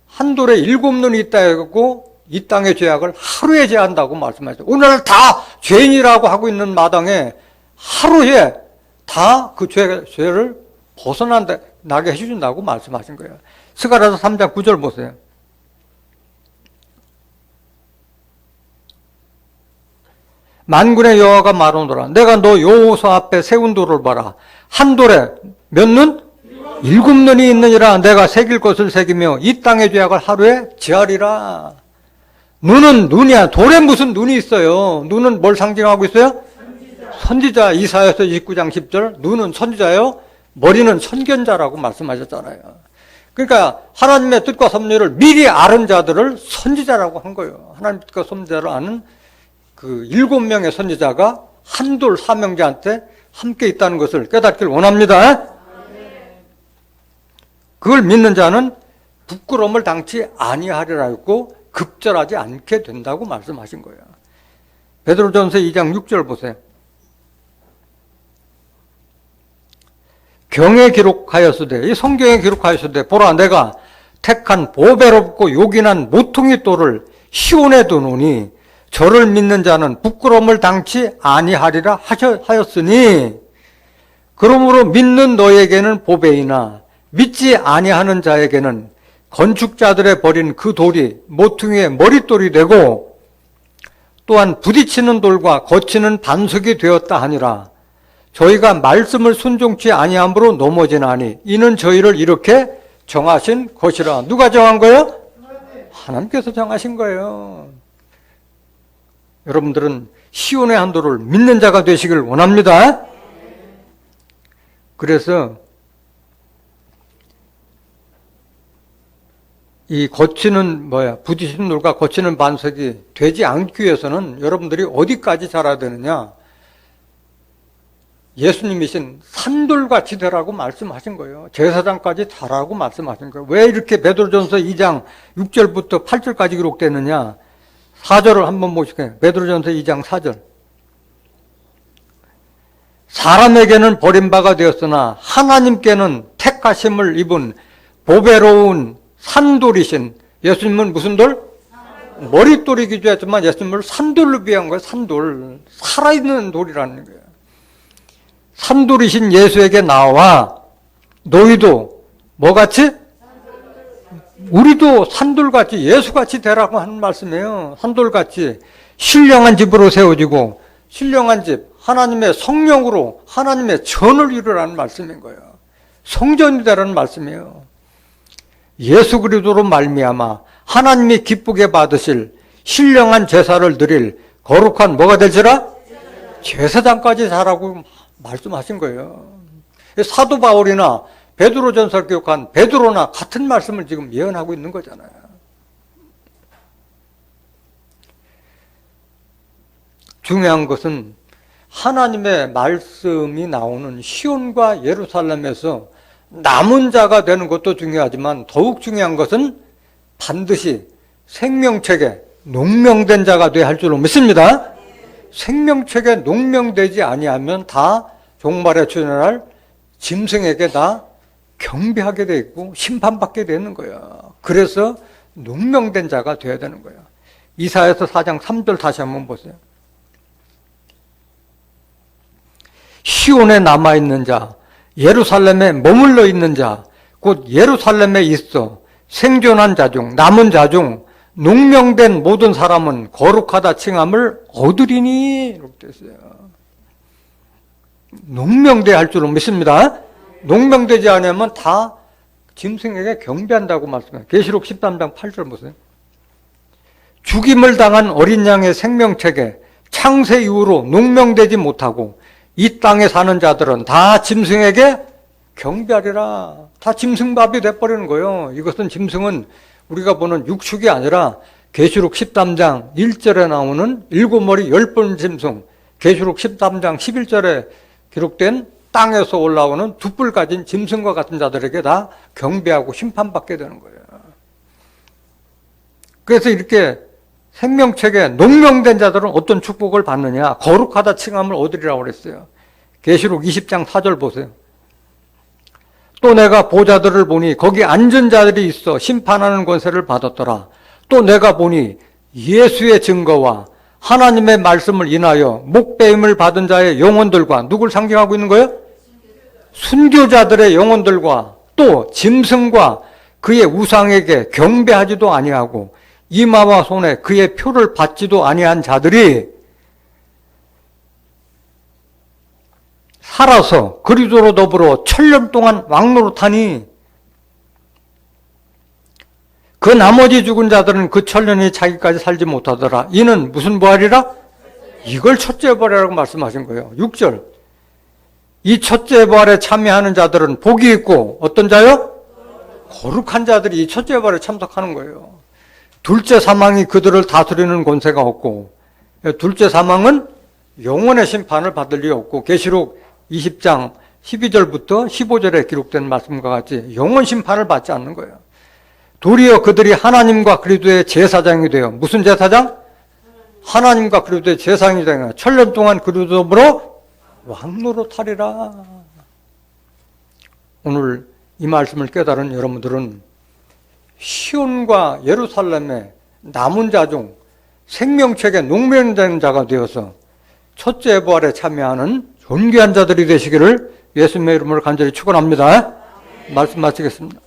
한 돌에 7눈이 있다 해갖고 이 땅의 죄악을 하루에 제한다고 말씀하셨어요. 오늘날 다 죄인이라고 하고 있는 마당에 하루에 다 그 죄를 벗어나게 해준다고 말씀하신 거예요. 스가랴서 3장 9절 보세요. 만군의 여호와가 말하노라 내가 너 여호수 앞에 세운 돌을 봐라 한 돌에 몇 눈? 7눈이 있느니라 내가 새길 것을 새기며 이 땅의 죄악을 하루에 제하리라. 눈은 눈이야. 돌에 무슨 눈이 있어요? 눈은 뭘 상징하고 있어요? 선지자. 이사야서 29장 10절 눈은 선지자예요. 머리는 선견자라고 말씀하셨잖아요. 그러니까 하나님의 뜻과 섭리를 미리 아는 자들을 선지자라고 한 거예요. 하나님의 뜻과 섭리를 아는 그 7명의 선지자가 한돌 사명자한테 함께 있다는 것을 깨닫기를 원합니다. 그걸 믿는 자는 부끄러움을 당치 아니하리라 했고 급절하지 않게 된다고 말씀하신 거예요. 베드로전서 2장 6절 보세요. 경에 기록하였으되, 이 성경에 기록하였으되, 보라 내가 택한 보배롭고 요긴한 모퉁이 돌을 시온에 두노니 저를 믿는 자는 부끄러움을 당치 아니하리라 하였으니, 그러므로 믿는 너에게는 보배이나 믿지 아니하는 자에게는 건축자들의 버린 그 돌이 모퉁이의 머릿돌이 되고 또한 부딪히는 돌과 거치는 반석이 되었다 하니라. 저희가 말씀을 순종치 아니함으로 넘어지나니 이는 저희를 이렇게 정하신 것이라. 누가 정한 거예요? 하나님께서 정하신 거예요. 여러분들은 시온의 한도를 믿는 자가 되시길 원합니다. 그래서 이 부딪히는 돌과 거치는 반석이 되지 않기 위해서는 여러분들이 어디까지 자라야 되느냐? 예수님이신 산돌같이 되라고 말씀하신 거예요. 제사장까지 자라고 말씀하신 거예요. 왜 이렇게 베드로전서 2장 6절부터 8절까지 기록되느냐? 4절을 한번 보실게요. 베드로전서 2장 4절. 사람에게는 버림바가 되었으나 하나님께는 택하심을 입은 보배로운 산돌이신, 예수님은 무슨 돌? 머릿돌이 기주했지만 예수님을 산돌로 비한 거예요. 산돌. 살아있는 돌이라는 거예요. 산돌이신 예수에게 나와 너희도 뭐같이? 우리도 산돌같이 예수같이 되라고 하는 말씀이에요. 산돌같이 신령한 집으로 세워지고, 신령한 집, 하나님의 성령으로 하나님의 전을 이루라는 말씀인 거예요. 성전이 되라는 말씀이에요. 예수 그리스도로 말미암아 하나님이 기쁘게 받으실 신령한 제사를 드릴 거룩한 뭐가 될지라? 제사장까지 자라고 말씀하신 거예요. 사도 바울이나 베드로전서를 기록한 베드로나 같은 말씀을 지금 예언하고 있는 거잖아요. 중요한 것은 하나님의 말씀이 나오는 시온과 예루살렘에서 남은 자가 되는 것도 중요하지만 더욱 중요한 것은 반드시 생명책에 농명된 자가 되어야 할 줄로 믿습니다. 생명책에 농명되지 아니하면 다 종말에 출현할 짐승에게 다 경배하게 돼 있고 심판받게 되는 거예요. 그래서 농명된 자가 되어야 되는 거예요. 이사야서 4장 3절 다시 한번 보세요. 시온에 남아있는 자, 예루살렘에 머물러 있는 자, 곧 예루살렘에 있어 생존한 자 중, 남은 자 중 농명된 모든 사람은 거룩하다 칭함을 얻으리니, 이렇게 됐어요. 농명돼야 할 줄은 믿습니다. 농명되지 않으면 다 짐승에게 경배한다고 말씀해요. 계시록 13장 8절 보세요. 죽임을 당한 어린 양의 생명책에 창세 이후로 농명되지 못하고 이 땅에 사는 자들은 다 짐승에게 경배하리라. 다 짐승밥이 돼버리는 거예요. 이것은 짐승은 우리가 보는 육축이 아니라 계시록 13장 1절에 나오는 7머리 10번 짐승, 계시록 13장 11절에 기록된 땅에서 올라오는 두 뿔 가진 짐승과 같은 자들에게 다 경배하고 심판받게 되는 거예요. 그래서 이렇게 생명책에 농명된 자들은 어떤 축복을 받느냐? 거룩하다 칭함을 얻으리라고 그랬어요. 계시록 20장 4절 보세요. 또 내가 보좌들을 보니 거기 앉은 자들이 있어 심판하는 권세를 받았더라. 또 내가 보니 예수의 증거와 하나님의 말씀을 인하여 목배임을 받은 자의 영혼들과, 누굴 상징하고 있는 거예요? 순교자들의 영혼들과 또 짐승과 그의 우상에게 경배하지도 아니하고 이마와 손에 그의 표를 받지도 아니한 자들이 살아서 그리스도로 더불어 천년 동안 왕노릇하니 그 나머지 죽은 자들은 그 천년이 자기까지 살지 못하더라. 이는 무슨 부활이라? 이걸 첫째 부활이라고 말씀하신 거예요. 6절. 이 첫째 부활에 참여하는 자들은 복이 있고 어떤 자요? 거룩한 자들이 이 첫째 부활에 참석하는 거예요. 둘째 사망이 그들을 다스리는 권세가 없고, 둘째 사망은 영원의 심판을 받을 리 없고, 계시록 20장 12절부터 15절에 기록된 말씀과 같이 영원 심판을 받지 않는 거예요. 도리어 그들이 하나님과 그리스도의 제사장이 되어, 무슨 제사장? 하나님과 그리스도의 제사장이 되어 천년 동안 그리스도로 왕노릇하리라. 오늘 이 말씀을 깨달은 여러분들은 시온과 예루살렘의 남은 자 중 생명책에 농명된 자가 되어서 첫째 부활에 참여하는 존귀한 자들이 되시기를 예수님의 이름으로 간절히 축원합니다. 말씀 마치겠습니다.